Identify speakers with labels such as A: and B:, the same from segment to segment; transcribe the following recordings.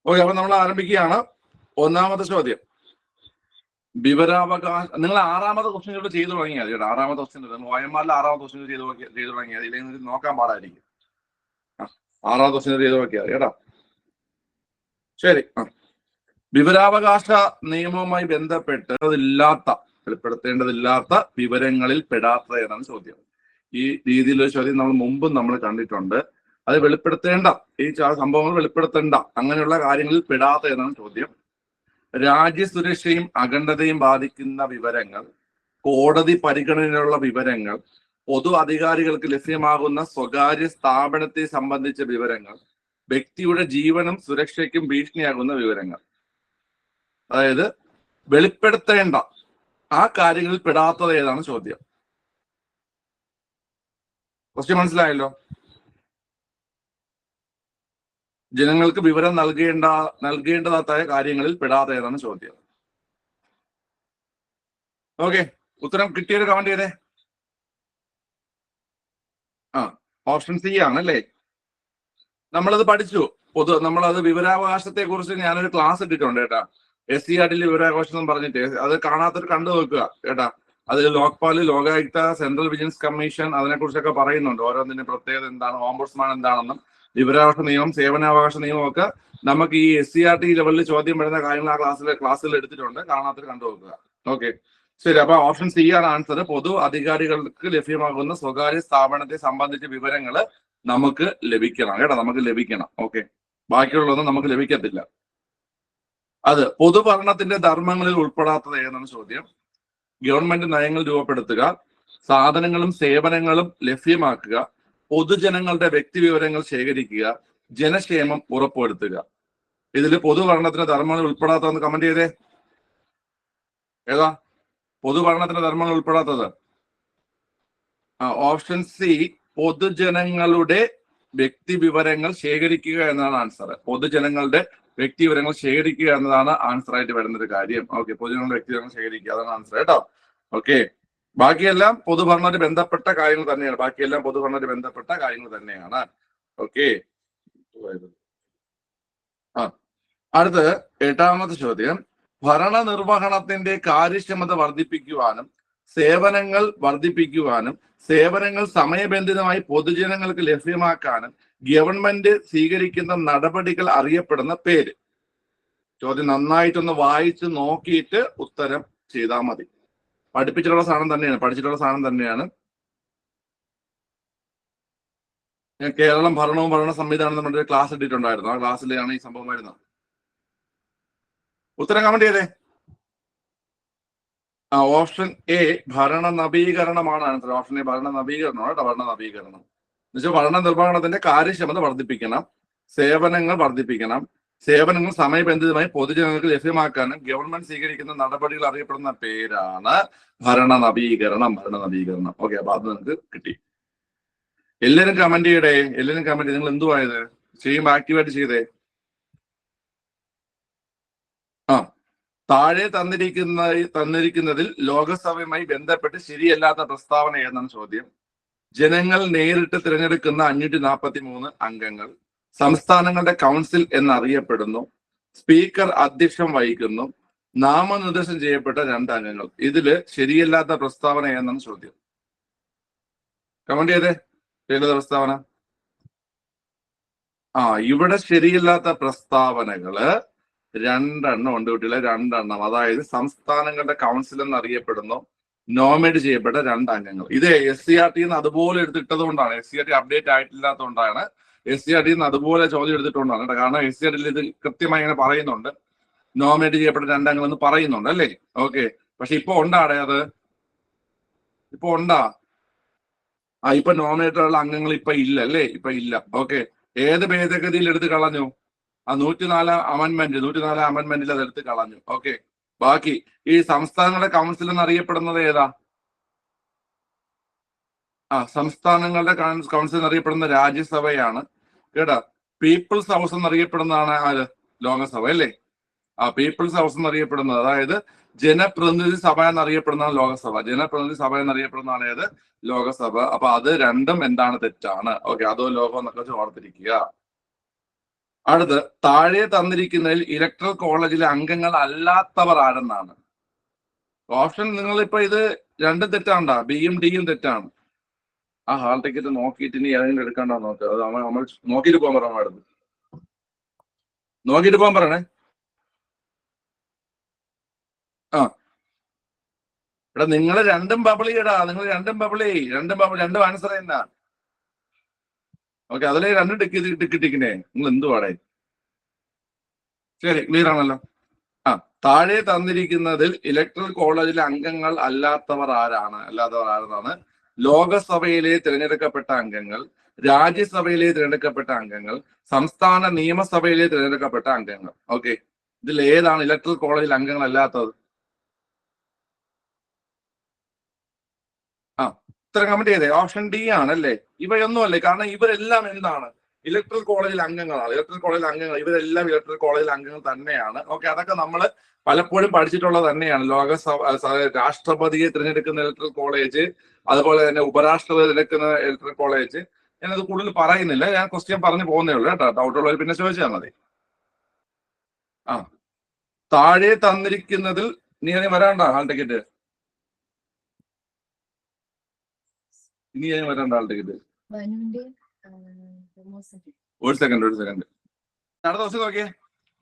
A: Okay, അപ്പൊ നമ്മൾ ആരംഭിക്കുകയാണ്. ഒന്നാമത്തെ ചോദ്യം, വിവരാവകാശം. നിങ്ങൾ ആറാമത്തെ ക്വസ്റ്റ്യൻ ഇവിടെ ചെയ്തു തുടങ്ങിയാൽ കേട്ടോ. ആറാമത്തെ ക്വസ്റ്റ്യൻ OMR ആറാമത്തെ ക്വസ്റ്റ്യൻ ചെയ്തു തുടങ്ങിയാൽ ഇല്ലെങ്കിൽ നോക്കാൻ പാടായിരിക്കും. ആറാമത്തെ ക്വസ്റ്റ്യൻ ചെയ്തു നോക്കിയാൽ കേട്ടോ. ശരി. വിവരാവകാശ നിയമവുമായി ബന്ധപ്പെട്ട് വെളിപ്പെടുത്തേണ്ടതില്ലാത്ത വിവരങ്ങളിൽ പെടാത്ത എന്നാണ് ചോദ്യം. ഈ രീതിയിലൊരു ചോദ്യം നമ്മൾ കണ്ടിട്ടുണ്ട്. അത് വെളിപ്പെടുത്തേണ്ട, ഈ സംഭവങ്ങൾ വെളിപ്പെടുത്തേണ്ട, അങ്ങനെയുള്ള കാര്യങ്ങളിൽ പെടാത്ത എന്നാണ് ചോദ്യം. രാജ്യസുരക്ഷയും അഖണ്ഡതയും ബാധിക്കുന്ന വിവരങ്ങൾ, കോടതി പരിഗണനയിലുള്ള വിവരങ്ങൾ, പൊതു അധികാരികൾക്ക് ലഭ്യമാകുന്ന സ്വകാര്യ സ്ഥാപനത്തെ സംബന്ധിച്ച വിവരങ്ങൾ, വ്യക്തിയുടെ ജീവനും സുരക്ഷയ്ക്കും ഭീഷണിയാകുന്ന വിവരങ്ങൾ. അതായത് വെളിപ്പെടുത്തേണ്ട ആ കാര്യങ്ങളിൽ പെടാത്തത് ഏതാണ് ചോദ്യം. ക്വസ്റ്റ്യൻ മനസ്സിലായല്ലോ? ജനങ്ങൾക്ക് വിവരം നൽകേണ്ടതായ കാര്യങ്ങളിൽ പെടാത്ത ഏതാണ് ചോദ്യം. ഓക്കെ, ഉത്തരം കിട്ടിയൊരു കമന്റ് ചെയ്തേ. ഓപ്ഷൻ സി ആണല്ലേ. നമ്മളത് പഠിച്ചു. നമ്മളത് വിവരാവകാശത്തെ കുറിച്ച് ഞാനൊരു ക്ലാസ് ഇട്ടിട്ടുണ്ട് കേട്ടാ. SCRT വിവരാവകാശം എന്ന് പറഞ്ഞിട്ട്, അത് കാണാത്തവർ കണ്ടു നോക്കുക കേട്ടാ. അതിൽ Lokpal, Lokayukta, central vigilance commission, അതിനെ കുറിച്ചൊക്കെ പറയുന്നുണ്ട്. ഓരോന്നിന്റെ പ്രത്യേകത എന്താണ്, ഓംബുഡ്സ്മാൻ എന്താണെന്നും, വിവരാവകാശ നിയമം, സേവനാവകാശ നിയമം ഒക്കെ നമുക്ക് ഈ SCRT ലെവലിൽ ചോദ്യം വരുന്ന കാര്യങ്ങൾ ആ ക്ലാസ്സിൽ എടുത്തിട്ടുണ്ട്. കാണാത്തവർ കണ്ടു നോക്കുക. ഓക്കെ, ശരി. അപ്പൊ ഓപ്ഷൻ സി ആണ് ആൻസർ. പൊതു അധികാരികൾക്ക് ലഭ്യമാകുന്ന സ്വകാര്യ സ്ഥാപനത്തെ സംബന്ധിച്ച വിവരങ്ങൾ നമുക്ക് ലഭിക്കണം കേട്ടോ, നമുക്ക് ലഭിക്കണം. ഓക്കെ, ബാക്കിയുള്ളതൊന്നും നമുക്ക് ലഭിക്കത്തില്ല. അത് പൊതുഭരണത്തിന്റെ ധർമ്മങ്ങളിൽ ഉൾപ്പെടാത്തത് ഏതാണ് ചോദ്യം. ഗവൺമെന്റ് നയങ്ങൾ രൂപപ്പെടുത്തുക, സാധനങ്ങളും സേവനങ്ങളും ലഭ്യമാക്കുക, പൊതുജനങ്ങളുടെ വ്യക്തി വിവരങ്ങൾ ശേഖരിക്കുക, ജനക്ഷേമം ഉറപ്പുവരുത്തുക. ഇതിൽ പൊതുഭരണത്തിന്റെ ധർമ്മങ്ങൾ ഉൾപ്പെടാത്തതെന്ന് കമന്റ് ചെയ്തേ. ഏതാ പൊതുഭരണത്തിന്റെ ധർമ്മങ്ങൾ ഉൾപ്പെടാത്തത്? ഓപ്ഷൻ സി, പൊതുജനങ്ങളുടെ വ്യക്തി വിവരങ്ങൾ ശേഖരിക്കുക എന്നതാണ് ആൻസർ. പൊതുജനങ്ങളുടെ വ്യക്തി വിവരങ്ങൾ ശേഖരിക്കുക എന്നതാണ് ആൻസർ ആയിട്ട് വരുന്നൊരു കാര്യം. ഓക്കെ, പൊതുജനങ്ങളുടെ വ്യക്തി വിവരങ്ങൾ ശേഖരിക്കുക, അതാണ് ആൻസർ കേട്ടോ. ഓക്കെ, ബാക്കിയെല്ലാം പൊതുഭരണവുമായി ബന്ധപ്പെട്ട കാര്യങ്ങൾ തന്നെയാണ്. ഓക്കെ, അടുത്ത് എട്ടാമത്തെ ചോദ്യം, ഭരണനിർവഹണത്തിന്റെ കാര്യക്ഷമത വർദ്ധിപ്പിക്കുവാനും സേവനങ്ങൾ സമയബന്ധിതമായി പൊതുജനങ്ങൾക്ക് ലഭ്യമാക്കാനും ഗവൺമെന്റ് സ്വീകരിക്കുന്ന നടപടികൾ അറിയപ്പെടുന്ന പേര്. ചോദ്യം നന്നായിട്ടൊന്ന് വായിച്ച് നോക്കിയിട്ട് ഉത്തരം ചെയ്താൽ മതി. പഠിച്ചിട്ടുള്ള സാധനം തന്നെയാണ്. ഞാൻ കേരളം ഭരണവും ഭരണ സംവിധാനം നമ്മുടെ ക്ലാസ് ഇട്ടിട്ടുണ്ടായിരുന്നു. ആ ക്ലാസ്സിലാണ് ഈ സംഭവം വരുന്നത്. ഉത്തരം കമന്റ് ചെയ്തേ. ഓപ്ഷൻ എ, ഭരണ നവീകരണമാണ് ആൻസർ. ഓപ്ഷൻ എ, ഭരണ നവീകരണമാണ് കേട്ടോ. ഭരണ നവീകരണം എന്നുവെച്ചാൽ ഭരണ നിർവഹണത്തിന്റെ കാര്യക്ഷമത വർദ്ധിപ്പിക്കണം, സേവനങ്ങൾ വർദ്ധിപ്പിക്കണം, സേവനങ്ങൾ സമയബന്ധിതമായി പൊതുജനങ്ങൾക്ക് ലഭ്യമാക്കാനും ഗവൺമെന്റ് സ്വീകരിക്കുന്ന നടപടികൾ അറിയപ്പെടുന്ന പേരാണ് ഭരണ നവീകരണം. ഓക്കെ, അപ്പൊ അത് നിങ്ങൾക്ക് കിട്ടി. എല്ലാവരും കമന്റ് ചെയ്യടേ. നിങ്ങൾ എന്തുവായത് ചെയ്യുമ്പോൾ ആക്റ്റീവായിട്ട് ചെയ്തേ. താഴെ തന്നിരിക്കുന്നതിൽ ലോകസഭയുമായി ബന്ധപ്പെട്ട് ശരിയല്ലാത്ത പ്രസ്താവന ഏതാണ് ചോദ്യം. ജനങ്ങൾ നേരിട്ട് തിരഞ്ഞെടുക്കുന്ന 543 അംഗങ്ങൾ, സംസ്ഥാനങ്ങളുടെ കൗൺസിൽ എന്നറിയപ്പെടുന്നു, സ്പീക്കർ അധ്യക്ഷം വഹിക്കുന്നു, നാമനിർദ്ദേശം ചെയ്യപ്പെട്ട 2 അംഗങ്ങൾ. ഇതില് ശരിയല്ലാത്ത പ്രസ്താവന ഏതാണ് ചോദ്യം. കമന്റ് ചെയ്തേ. ശരിയല്ലാത്ത പ്രസ്താവന. ഇവിടെ ശരിയല്ലാത്ത പ്രസ്താവനകള് 2 ഉണ്ട് കുട്ടികളെ, 2. അതായത് സംസ്ഥാനങ്ങളുടെ കൗൺസിൽ എന്നറിയപ്പെടുന്നു, നോമിനേറ്റ് ചെയ്യപ്പെട്ട 2 അംഗങ്ങൾ. ഇത് SCRT അതുപോലെ എടുത്തിട്ടത് കൊണ്ടാണ്, SCRT അപ്ഡേറ്റ് ആയിട്ടില്ലാത്തതുകൊണ്ടാണ്. SCRT അതുപോലെ ചോദ്യം എടുത്തിട്ടുണ്ടാണ് കേട്ടോ. കാരണം SCRT ഇത് കൃത്യമായി ഇങ്ങനെ പറയുന്നുണ്ട്, നോമിനേറ്റ് ചെയ്യപ്പെട്ട 2 അംഗങ്ങൾ എന്ന് പറയുന്നുണ്ട് അല്ലേ. ഓക്കെ, പക്ഷെ ഇപ്പൊ ഉണ്ടാടേ അത്? ഇപ്പൊ ഉണ്ടാ? ഇപ്പൊ നോമിനേറ്റഡ് ഉള്ള അംഗങ്ങൾ ഇപ്പൊ ഇല്ല അല്ലേ. ഇപ്പൊ ഇല്ല. ഓക്കെ, ഏത് ഭേദഗതിയിൽ എടുത്ത് കളഞ്ഞു? 104 അമെന്റ്മെന്റിൽ അത് എടുത്ത് കളഞ്ഞു. ഓക്കെ, ബാക്കി ഈ സംസ്ഥാനങ്ങളുടെ കൗൺസിൽ എന്നറിയപ്പെടുന്നത് ഏതാ? സംസ്ഥാനങ്ങളുടെ കൗൺസിൽ എന്നറിയപ്പെടുന്ന രാജ്യസഭയാണ് കേട്ടാ. പീപ്പിൾസ് ഹൗസ് എന്നറിയപ്പെടുന്നതാണ് ആര്? ലോകസഭ അല്ലേ. പീപ്പിൾസ് ഹൗസ് എന്നറിയപ്പെടുന്നത്, അതായത് ജനപ്രതിനിധി സഭ എന്നറിയപ്പെടുന്നതാണ് ലോകസഭ. എന്നറിയപ്പെടുന്നതാണ് ഏത്? ലോകസഭ. അപ്പൊ അത് 2 എന്താണ്? തെറ്റാണ്. ഓക്കെ, അതോ ലോകം എന്നൊക്കെ ഓർത്തിരിക്കുക. അടുത്ത് താഴെ തന്നിരിക്കുന്നതിൽ ഇലക്ട്രൽ കോളേജിലെ അംഗങ്ങൾ അല്ലാത്തവർ ആരെന്നാണ്. ഓപ്ഷൻ നിങ്ങളിപ്പോ ഇത് രണ്ടും തെറ്റാണ്ടാ, ബിയും ഡിയും തെറ്റാണ്. ആ ഹാൾ ടിക്കറ്റ് നോക്കിയിട്ട് ഇനി ഏതെങ്കിലും എടുക്കണ്ടോ നോക്കുക. അത് നമ്മൾ നോക്കിയിട്ട് പോകാൻ പറയാൻ പാടുന്നു. നോക്കിയിട്ട് പോകാൻ പറയണേ. ആ ഇവിടെ നിങ്ങൾ രണ്ടും ബബിളി ഇടാ, നിങ്ങൾ രണ്ടും ബബിളി, രണ്ടും ആൻസർ എന്നാ. ഓക്കെ, അതിലെ രണ്ടും ടിക്കറ്റിനെ നിങ്ങൾ എന്തുവാടേ. ശരി, ക്ലിയർ ആണല്ലോ. ആ താഴെ തന്നിരിക്കുന്നതിൽ ഇലക്ട്രൽ കോളേജിലെ അംഗങ്ങൾ അല്ലാത്തവർ ആരെന്നാണ്. ലോകസഭയിലെ തിരഞ്ഞെടുക്കപ്പെട്ട അംഗങ്ങൾ, രാജ്യസഭയിലെ തിരഞ്ഞെടുക്കപ്പെട്ട അംഗങ്ങൾ, സംസ്ഥാന നിയമസഭയിലെ തിരഞ്ഞെടുക്കപ്പെട്ട അംഗങ്ങൾ. ഓക്കെ, ഇതിൽ ഏതാണ് ഇലക്ട്രൽ കോളേജിൽ അംഗങ്ങൾ അല്ലാത്തത്? ആ ഉത്തരം കമന്റ് ചെയ്തേ. ഓപ്ഷൻ ഡി ആണല്ലേ. ഇവയൊന്നുമല്ലേ, കാരണം ഇവരെല്ലാം എന്താണ്, ഇലക്ട്രൽ കോളേജിൽ അംഗങ്ങളാണ്. ഇലക്ട്രൽ കോളേജിൽ അംഗങ്ങൾ, ഇവരെല്ലാം ഇലക്ട്രൽ കോളേജിൽ അംഗങ്ങൾ തന്നെയാണ്. ഓക്കെ, അതൊക്കെ നമ്മൾ പലപ്പോഴും പഠിച്ചിട്ടുള്ളത് തന്നെയാണ്. ലോകസഭ, രാഷ്ട്രപതിയെ തിരഞ്ഞെടുക്കുന്ന ഇലക്ട്രൽ കോളേജ്, അതുപോലെ തന്നെ ഉപരാഷ്ട്രപതി തിരഞ്ഞെടുക്കുന്ന ഇലക്ട്രൽ കോളേജ്. ഞാനത് കൂടുതൽ പറയുന്നില്ല, ഞാൻ ക്വസ്റ്റ്യൻ പറഞ്ഞു പോകുന്നേ ഉള്ളൂ കേട്ടോ. ഡൗട്ടുള്ളവർ പിന്നെ ചോദിച്ചാൽ മതി. ആ താഴെ തന്നിരിക്കുന്നതിൽ നീ വരാണ്ട ഹാൾ ടിക്കറ്റ്, ഇനി വരാണ്ട ഹാൾ ടിക്കറ്റ്. ഒരു സെക്കൻഡ്. അടുത്ത ദിവസം നോക്കിയേ.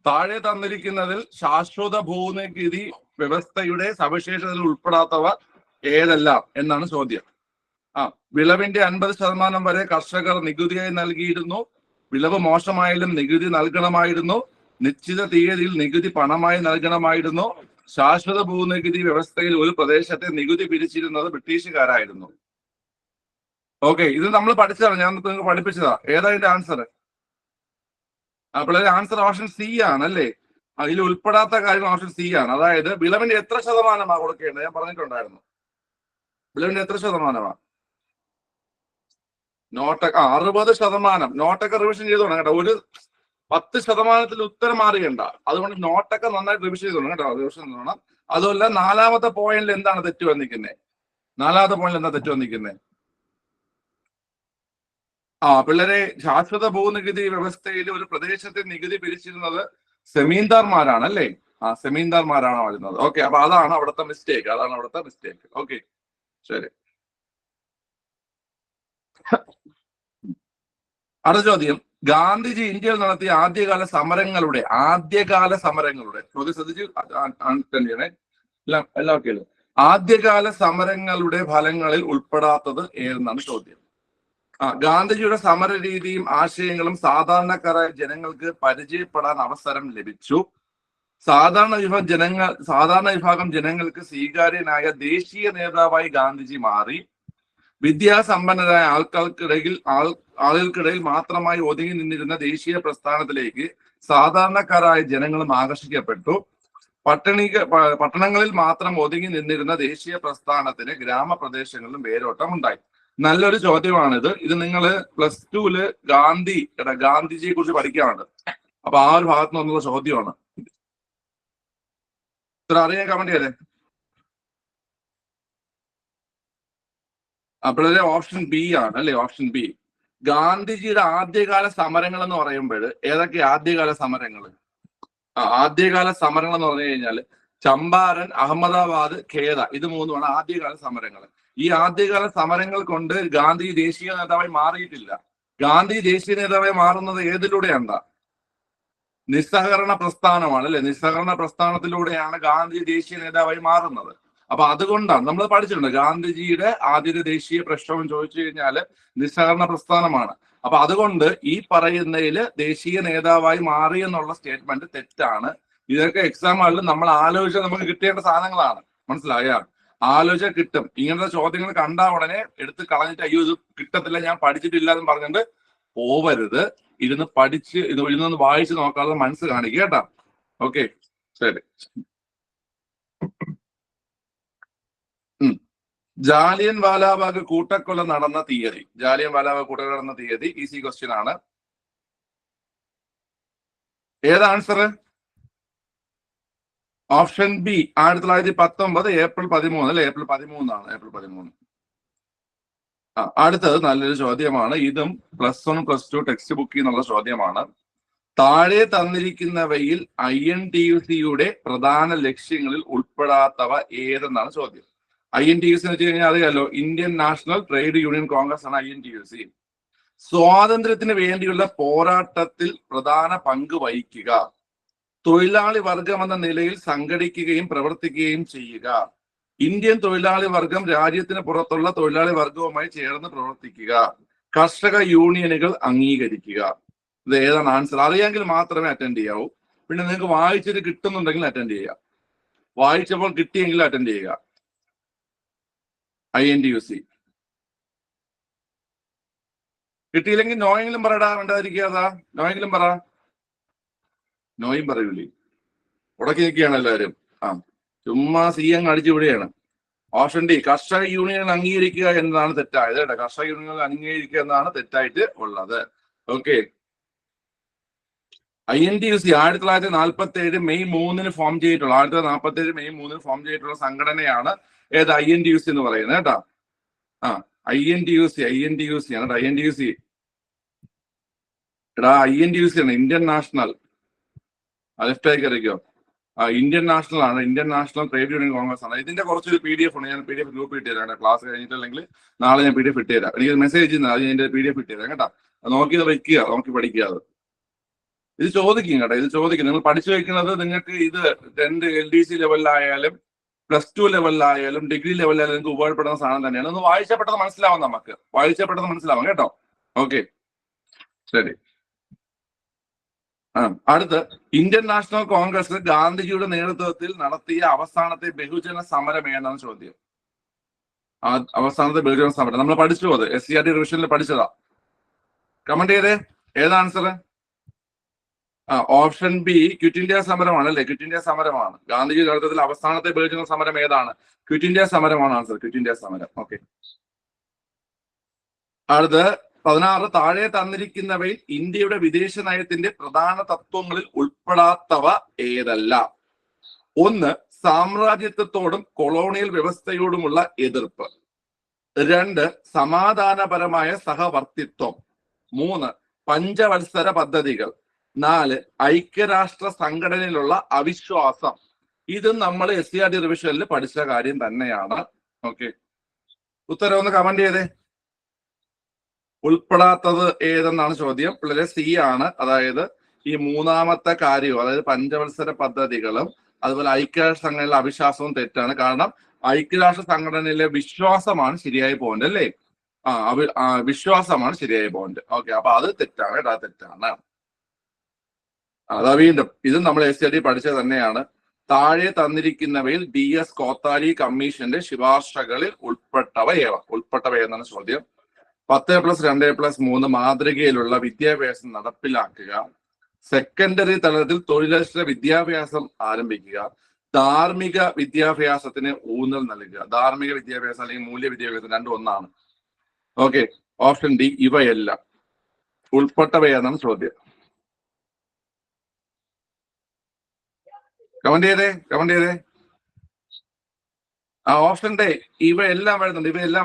A: താഴെ തന്നിരിക്കുന്നതിൽ ശാശ്വത ഭൂനികുതി വ്യവസ്ഥയുടെ സവിശേഷതയിൽ ഉൾപ്പെടാത്തവ ഏതെല്ലാം എന്നാണ് ചോദ്യം. വിളവിന്റെ 50% വരെ കർഷകർ നികുതിയായി നൽകിയിരുന്നു. വിളവ് മോശമായാലും നികുതി നൽകണമായിരുന്നു. നിശ്ചിത തീയതിയിൽ നികുതി പണമായി നൽകണമായിരുന്നു. ശാശ്വത ഭൂനികുതി വ്യവസ്ഥയിൽ ഒരു പ്രദേശത്തെ നികുതി പിരിച്ചിരുന്നത് ബ്രിട്ടീഷുകാരായിരുന്നു. ഓക്കെ, ഇത് നമ്മൾ പഠിച്ചതാണ്, ഞാൻ നിങ്ങൾക്ക് പഠിപ്പിച്ചതാ. ഏതാ ഇതിന്റെ ആൻസർ? അപ്പോൾ ആൻസർ ഓപ്ഷൻ സി ആണ് അല്ലേ. അതിൽ ഉൾപ്പെടാത്ത കാര്യം ഓപ്ഷൻ സി ആണ്. അതായത് വിളവിന്റെ എത്ര ശതമാനമാണ് കൊടുക്കേണ്ടത് ഞാൻ പറഞ്ഞിട്ടുണ്ടായിരുന്നു. വിളവിന്റെ എത്ര ശതമാനമാണ്? നോട്ടൊക്കെ 60%. നോട്ടൊക്കെ റിവിഷൻ ചെയ്തു തുടങ്ങാം കേട്ടോ. ഒരു 10% ഉത്തരം മാറിയണ്ട. അതുകൊണ്ട് നോട്ടൊക്കെ നന്നായിട്ട് റിവിഷൻ ചെയ്തു കേട്ടോ. റിവിഷൻ ചെയ്തോണം. അതുമല്ല, 4ാമത്തെ പോയിന്റിൽ എന്താണ് തെറ്റ് വന്നിരിക്കുന്നത്? 4ാമത്തെ പോയിന്റിൽ എന്താ തെറ്റ് വന്നിരിക്കുന്നത്? പിള്ളേരെ, ശാശ്വത ഭൂനികുതി വ്യവസ്ഥയിൽ ഒരു പ്രദേശത്തെ നികുതി പിരിച്ചിരുന്നത് സെമീന്ദാർമാരാണ് അല്ലേ. സെമീന്ദാർമാരാണ് വരുന്നത്. ഓക്കെ, അപ്പൊ അതാണ് അവിടുത്തെ മിസ്റ്റേക്ക്. ഓക്കെ, ശരി. അടുത്ത ചോദ്യം. ഗാന്ധിജി ഇന്ത്യയിൽ നടത്തിയ ആദ്യകാല സമരങ്ങളുടെ ചോദ്യം ശ്രദ്ധിച്ച് അണ്ടർസ്റ്റാൻഡ് ചെയ്യണേ. എല്ലാം കേൾക്കും. ആദ്യകാല സമരങ്ങളുടെ ഫലങ്ങളിൽ ഉൾപ്പെടാത്തത് ഏതെന്നാണ് ചോദ്യം. ഗാന്ധിജിയുടെ സമര രീതിയും ആശയങ്ങളും സാധാരണക്കാരായ ജനങ്ങൾക്ക് പരിചയപ്പെടാൻ അവസരം ലഭിച്ചു. സാധാരണ വിഭാഗം ജനങ്ങൾക്ക് സ്വീകാര്യനായ ദേശീയ നേതാവായി ഗാന്ധിജി മാറി. വിദ്യാസമ്പന്നരായ ആളുകൾക്കിടയിൽ മാത്രമായി ഒതുങ്ങി നിന്നിരുന്ന ദേശീയ പ്രസ്ഥാനത്തിലേക്ക് സാധാരണക്കാരായ ജനങ്ങളും ആകർഷിക്കപ്പെട്ടു. പട്ടണങ്ങളിൽ മാത്രം ഒതുങ്ങി നിന്നിരുന്ന ദേശീയ പ്രസ്ഥാനത്തിന് ഗ്രാമപ്രദേശങ്ങളിലും വേരോട്ടം ഉണ്ടായി. നല്ലൊരു ചോദ്യമാണിത്. ഇത് നിങ്ങൾ +2 ഗാന്ധിജിയെ കുറിച്ച് പഠിക്കാറുണ്ട്. അപ്പൊ ആ ഒരു ഭാഗത്ത് നിന്നുള്ള ചോദ്യമാണ്. ഇത്ര അറിയാൻ കമന്റ് ചെയ്തേ. അപ്പോഴേ ഓപ്ഷൻ ബി ആണ് അല്ലെ. Option B. ഗാന്ധിജിയുടെ ആദ്യകാല സമരങ്ങൾ എന്ന് പറയുമ്പോൾ ഏതൊക്കെ ആദ്യകാല സമരങ്ങൾ? ആദ്യകാല സമരങ്ങൾ എന്ന് പറഞ്ഞു കഴിഞ്ഞാൽ ചമ്പാരൻ, അഹമ്മദാബാദ്, ഖേദ, ഇത് 3 ആദ്യകാല സമരങ്ങൾ. ഈ ആദ്യകാല സമരങ്ങൾ കൊണ്ട് ഗാന്ധി ദേശീയ നേതാവായി മാറിയിട്ടില്ല. ഗാന്ധി ദേശീയ നേതാവായി മാറുന്നത് ഏതിലൂടെയാണ്? നിസ്സഹകരണ പ്രസ്ഥാനമാണ് അല്ലെ. നിസ്സഹകരണ പ്രസ്ഥാനത്തിലൂടെയാണ് ഗാന്ധി ദേശീയ നേതാവായി മാറുന്നത്. അപ്പൊ അതുകൊണ്ടാണ് നമ്മൾ പഠിച്ചിട്ടുണ്ട്, ഗാന്ധിജിയുടെ ആദ്യത്തെ ദേശീയ പ്രക്ഷോഭം ചോദിച്ചു കഴിഞ്ഞാൽ നിസ്സഹകരണ പ്രസ്ഥാനമാണ്. അപ്പൊ അതുകൊണ്ട് ഈ പറയുന്നതിൽ ദേശീയ നേതാവായി മാറി എന്നുള്ള സ്റ്റേറ്റ്മെന്റ് തെറ്റാണ്. ഇതൊക്കെ എക്സാം ഹാളിൽ നമ്മൾ ആലോചിച്ചാൽ നമുക്ക് കിട്ടേണ്ട സാധനങ്ങളാണ്. മനസ്സിലായ? ആലോചിച്ചാൽ കിട്ടും. ഇങ്ങനത്തെ ചോദ്യങ്ങൾ കണ്ട ഉടനെ എടുത്ത് കളഞ്ഞിട്ട് അയ്യോ ഇത് കിട്ടത്തില്ല, ഞാൻ പഠിച്ചിട്ടില്ല എന്ന് പറഞ്ഞിട്ട് പോവരുത്. ഇരുന്ന് പഠിച്ച് ഇരുന്ന് വായിച്ച് നോക്കാതെ മനസ്സ് കാണിക്കുക കേട്ടോ. ഓക്കെ, ശരി. ജാലിയൻ വാലാബാഗ് കൂട്ടക്കൊല നടന്ന തീയതി. ഈസി ക്വസ്റ്റ്യൻ ആണ്. ഏതാ ആൻസർ? ഓപ്ഷൻ ബി 1919 ഏപ്രിൽ 13 അല്ലെ. April 13 April 13. അടുത്തത് നല്ലൊരു ചോദ്യമാണ്. ഇതും +1 +2 ടെക്സ്റ്റ് ബുക്കിൽ നിന്നുള്ള ചോദ്യമാണ്. താഴെ തന്നിരിക്കുന്നവയിൽ INTUC-യുടെ പ്രധാന ലക്ഷ്യങ്ങളിൽ ഉൾപ്പെടാത്തവ ഏതെന്നാണ് ചോദ്യം. INTUC എന്ന് വെച്ച് കഴിഞ്ഞാൽ അറിയാലോ, Indian national trade union Congress ആണ് INTUC. സ്വാതന്ത്ര്യത്തിന് വേണ്ടിയുള്ള പോരാട്ടത്തിൽ പ്രധാന പങ്ക് വഹിക്കുക, തൊഴിലാളി വർഗം എന്ന നിലയിൽ സംഘടിക്കുകയും പ്രവർത്തിക്കുകയും ചെയ്യുക, ഇന്ത്യൻ തൊഴിലാളി വർഗം രാജ്യത്തിന് പുറത്തുള്ള തൊഴിലാളി വർഗവുമായി ചേർന്ന് പ്രവർത്തിക്കുക, കർഷക യൂണിയനുകൾ അംഗീകരിക്കുക. ഇത് ഏതാണ് ആൻസർ? അറിയാമെങ്കിൽ മാത്രമേ അറ്റൻഡ് ചെയ്യാവൂ. പിന്നെ നിങ്ങൾക്ക് വായിച്ചിട്ട് കിട്ടുന്നുണ്ടെങ്കിൽ അറ്റൻഡ് ചെയ്യുക, വായിച്ചപ്പോൾ കിട്ടിയെങ്കിൽ അറ്റൻഡ് ചെയ്യുക. INTUC കിട്ടിയില്ലെങ്കിൽ നോയെങ്കിലും പറയടാ, വേണ്ടാതിരിക്കാതാ. നോയെങ്കിലും പറ. നോയും പറയൂലേ, ഉടക്കി നിൽക്കുകയാണ് എല്ലാവരും. ചുമ്മാ അങ്ങ് അടിച്ചു വിടുകയാണ്. ഓപ്ഷൻ ഡി, കർഷക യൂണിയൻ അംഗീകരിക്കുക എന്നതാണ് തെറ്റായത് കേട്ടോ. കർഷക യൂണിയൻ അംഗീകരിക്കുക എന്നതാണ് തെറ്റായിട്ട് ഉള്ളത്. ഓക്കെ. INTUC 1947 മെയ് 3 ഫോം ചെയ്തിട്ടുള്ള 1947 മെയ് 3 ഫോം ചെയ്തിട്ടുള്ള സംഘടനയാണ് ഏത്? INTUC എന്ന് പറയുന്നത് കേട്ടോ. INTUC ആണ്. INTUC എടാ, INTUC ആണ് ഇന്ത്യൻ നാഷണൽ. ലെഫ്റ്റായി അറിയിക്കോ? ഇന്ത്യൻ നാഷണൽ ആണ്, Indian national trade union Congress ആണ്. ഇതിന്റെ കുറച്ചൊരു PDF ഉണ്ട്. ഞാൻ PDF ഗ്രൂപ്പ് ഇട്ട് തരാം. ക്ലാസ് കഴിഞ്ഞിട്ടില്ലെങ്കിൽ നാളെ ഞാൻ PDF ഇട്ട് തരാം. എനിക്ക് മെസ്സേജ് ചെയ്യുന്നത് അത് ഞാൻ PDF ഇട്ട് തരാം കേട്ടോ. നോക്കി വെക്കുക, നോക്കി പഠിക്കുക. അത് ഇത് ചോദിക്കും കേട്ടോ, ഇത് ചോദിക്കും. നിങ്ങൾ പഠിച്ചു വെക്കുന്നത് നിങ്ങൾക്ക് ഇത് 10 LDC ലെവലിലായാലും +2 ലെവലിലായാലും ഡിഗ്രി ലെവലിലായാലും നിങ്ങൾക്ക് ഉപയോഗപ്പെടുന്ന സാധനം തന്നെയാണ്. ഒന്ന് വായിച്ചപ്പെട്ടത് മനസ്സിലാവും, നമുക്ക് വായിച്ചപ്പെട്ടത് മനസ്സിലാവും കേട്ടോ. ഓക്കെ, ശരി. അടുത്ത്, ഇന്ത്യൻ നാഷണൽ കോൺഗ്രസ് ഗാന്ധിജിയുടെ നേതൃത്വത്തിൽ നടത്തിയ അവസാനത്തെ ബഹുജന സമരം ഏതാണ് ചോദ്യം. അവസാനത്തെ ബഹുജന സമരം നമ്മൾ പഠിച്ചു, അത് SCRT റിവിഷനിൽ പഠിച്ചതാ. കമന്റ് ചെയ്തേ, ഏതാ answer? Option B, quit India സമരമാണ് അല്ലെ? ക്വിറ്റ് ഇന്ത്യ സമരമാണ്. ഗാന്ധിജി നേതൃത്വത്തിൽ അവസാനത്തെ ബഹുജന സമരം ഏതാണ്? ക്വിറ്റ് ഇന്ത്യ സമരമാണ് ആൻസർ. ക്വിറ്റ് ഇന്ത്യ സമരം. ഓക്കെ. അടുത്ത് 16, താഴെ തന്നിരിക്കുന്നവയിൽ ഇന്ത്യയുടെ വിദേശ നയത്തിന്റെ പ്രധാന തത്വങ്ങളിൽ ഉൾപ്പെടാത്തവ ഏതല്ല? 1, സാമ്രാജ്യത്വത്തോടും കൊളോണിയൽ വ്യവസ്ഥയോടുമുള്ള എതിർപ്പ്. 2, സമാധാനപരമായ സഹവർത്തിത്വം. 3, പഞ്ചവത്സര പദ്ധതികൾ. 4, ഐക്യരാഷ്ട്ര സംഘടനയിലുള്ള അവിശ്വാസം. ഇത് നമ്മൾ SCRT റിവിഷനിൽ പഠിച്ച കാര്യം തന്നെയാണ്. ഓക്കെ, ഉത്തരം ഒന്ന് കമന്റ് ചെയ്തേ. ഉൾപ്പെടാത്തത് ഏതെന്നാണ് ചോദ്യം. പിള്ളേരെ C ആണ്. അതായത് ഈ മൂന്നാമത്തെ കാര്യവും, അതായത് പഞ്ചവത്സര പദ്ധതികളും അതുപോലെ ഐക്യരാഷ്ട്ര സംഘടനയിലെ അവിശ്വാസവും തെറ്റാണ്. കാരണം ഐക്യരാഷ്ട്ര സംഘടനയിലെ വിശ്വാസമാണ് ശരിയായ പോയിന്റ് അല്ലേ? വിശ്വാസമാണ് ശരിയായ പോയിന്റ്. ഓക്കെ, അപ്പൊ അത് തെറ്റാണ് കേട്ടോ, തെറ്റാണ്. അതാ വീണ്ടും ഇതും നമ്മൾ SCRT പഠിച്ചത് തന്നെയാണ്. താഴെ തന്നിരിക്കുന്നവയിൽ DS കോത്താരി കമ്മീഷന്റെ ശുപാർശകളിൽ ഉൾപ്പെട്ടവയെന്നാണ് ചോദ്യം. 10+2+3 മാതൃകയിലുള്ള വിദ്യാഭ്യാസം നടപ്പിലാക്കുക, സെക്കൻഡറി തലത്തിൽ തൊഴിലധിഷ്ഠിത വിദ്യാഭ്യാസം ആരംഭിക്കുക, ധാർമ്മിക വിദ്യാഭ്യാസത്തിന് ഊന്നൽ നൽകുക. ധാർമ്മിക വിദ്യാഭ്യാസം അല്ലെങ്കിൽ മൂല്യ വിദ്യാഭ്യാസം രണ്ടും ഒന്നാണ്. ഓക്കെ, ഓപ്ഷൻ ഡി, ഇവയെല്ലാം ഉൾപ്പെട്ടവയെന്നാണ് ചോദ്യം. കമന്റ് ചെയ്തേ. ഓപ്ഷൻ ഡേ, ഇവയെല്ലാം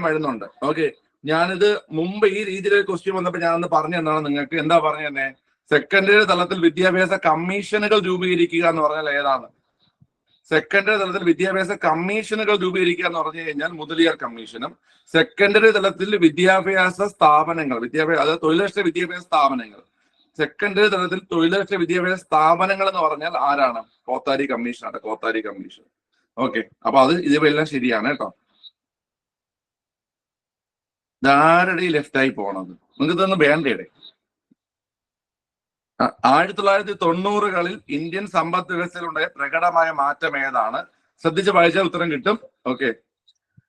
A: വരുന്നുണ്ട്. ഓക്കെ, ഞാനിത് മുമ്പ് ഈ രീതിയിലൊരു ക്വസ്റ്റ്യൻ വന്നപ്പോൾ ഞാനൊന്ന് പറഞ്ഞു തന്നാണ് നിങ്ങൾക്ക്. എന്താ പറഞ്ഞു തന്നെ? സെക്കൻഡറി തലത്തിൽ വിദ്യാഭ്യാസ കമ്മീഷനുകൾ രൂപീകരിക്കുക എന്ന് പറഞ്ഞാൽ ഏതാണ്? സെക്കൻഡറി തലത്തിൽ വിദ്യാഭ്യാസ കമ്മീഷനുകൾ രൂപീകരിക്കുക എന്ന് പറഞ്ഞു കഴിഞ്ഞാൽ മുതലിയാർ കമ്മീഷനും, സെക്കൻഡറി തലത്തിൽ വിദ്യാഭ്യാസ സ്ഥാപനങ്ങൾ, അതായത് തൊഴിലധിഷ്ഠിത വിദ്യാഭ്യാസ സ്ഥാപനങ്ങൾ, സെക്കൻഡറി തലത്തിൽ തൊഴിലധിഷ്ഠിത വിദ്യാഭ്യാസ സ്ഥാപനങ്ങൾ എന്ന് പറഞ്ഞാൽ ആരാണ്? കോത്താരി കമ്മീഷനാണ്. കോത്താരി കമ്മീഷൻ. ഓക്കെ, അപ്പൊ ഇതെല്ലാം ശരിയാണ് കേട്ടോ. ഇതാരുടെ ലെഫ്റ്റായി പോണത്? നിങ്ങൾക്ക് ഇതൊന്നും വേണ്ടേ? 1990-കളിൽ ഇന്ത്യൻ സമ്പദ് വ്യവസ്ഥയിലുണ്ടായ പ്രകടമായ മാറ്റം ഏതാണ്? ശ്രദ്ധിച്ച് വായിച്ചാൽ ഉത്തരം കിട്ടും. ഓക്കെ,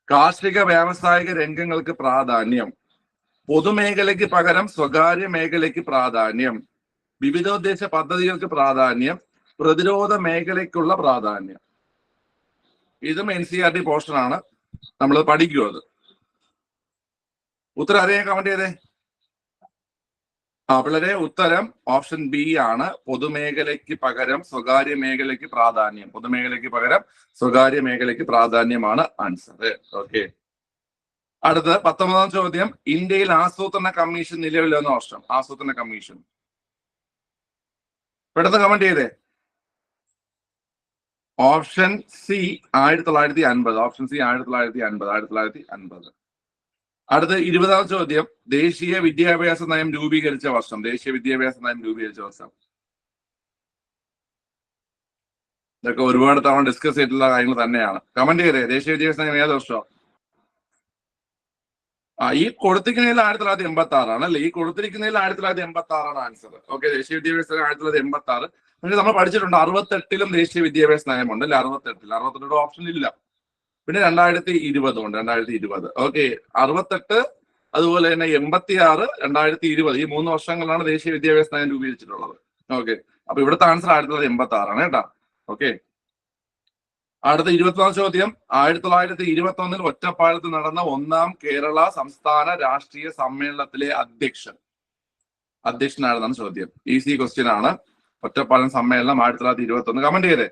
A: കാർഷിക വ്യാവസായിക രംഗങ്ങൾക്ക് പ്രാധാന്യം, പൊതുമേഖലയ്ക്ക് പകരം സ്വകാര്യ മേഖലയ്ക്ക് പ്രാധാന്യം, വിവിധോദ്ദേശ പദ്ധതികൾക്ക് പ്രാധാന്യം, പ്രതിരോധ മേഖലയ്ക്കുള്ള പ്രാധാന്യം. ഇതും NCERT പോർഷൻ ആണ്, നമ്മൾ പഠിക്കും. അത് ഉത്തരം അറിയാൻ കമന്റ് ചെയ്തേ. പിള്ളേരെ, ഉത്തരം ഓപ്ഷൻ ബി ആണ്. പൊതുമേഖലയ്ക്ക് പകരം സ്വകാര്യ മേഖലയ്ക്ക് പ്രാധാന്യം. പൊതുമേഖലയ്ക്ക് പകരം സ്വകാര്യ മേഖലയ്ക്ക് പ്രാധാന്യമാണ് ആൻസർ. ഓക്കെ, അടുത്ത് 19-ാം ചോദ്യം. ഇന്ത്യയിൽ ആസൂത്രണ കമ്മീഷൻ നിലവിൽ വന്ന വർഷം. ആസൂത്രണ കമ്മീഷൻ പെട്ടെന്ന് കമന്റ് ചെയ്തേ. Option C 1950. Option C 1950. അടുത്ത 20ാം ചോദ്യം, ദേശീയ വിദ്യാഭ്യാസ നയം രൂപീകരിച്ച വർഷം. ദേശീയ വിദ്യാഭ്യാസ നയം രൂപീകരിച്ച വർഷം. ഇതൊക്കെ ഒരുപാട് തവണ ഡിസ്കസ് ചെയ്തിട്ടുള്ള കാര്യങ്ങൾ തന്നെയാണ്. കമന്റ് ചെയ്തേ, ദേശീയ വിദ്യാഭ്യാസ നയം ഏത് വർഷം? ഈ കൊടുത്തിരിക്കുന്നതിൽ 1986 ആണ് അല്ലെ? ഈ കൊടുത്തിരിക്കുന്നതിൽ 1986 ആൻസർ. ഓക്കെ, ദേശീയ വിദ്യാഭ്യാസ നയം 1986. പക്ഷെ നമ്മൾ പഠിച്ചിട്ടുണ്ട് 68ലും ദേശീയ വിദ്യാഭ്യാസ നയമുണ്ട് അല്ലെ? 68 ഓപ്ഷൻ ഇല്ല. പിന്നെ 2020 ഉണ്ട്, 2020. ഓക്കെ, 68, അതുപോലെ തന്നെ 86, 2020 ഈ 3 വർഷങ്ങളിലാണ് ദേശീയ വിദ്യാഭ്യാസ നയം രൂപീകരിച്ചിട്ടുള്ളത്. ഓക്കെ, അപ്പൊ ഇവിടുത്തെ ആൻസർ 1986 ആണ് കേട്ടാ. ഓക്കെ, അടുത്ത 24ാം ചോദ്യം, 1921 ഒറ്റപ്പാലത്ത് നടന്ന 1ാം കേരള സംസ്ഥാന രാഷ്ട്രീയ സമ്മേളനത്തിലെ അധ്യക്ഷനാണെന്നാണ് ചോദ്യം. ഈസി ക്വസ്റ്റ്യൻ ആണ്. ഒറ്റപ്പാലം സമ്മേളനം 1921. കമന്റ് ചെയ്തേ,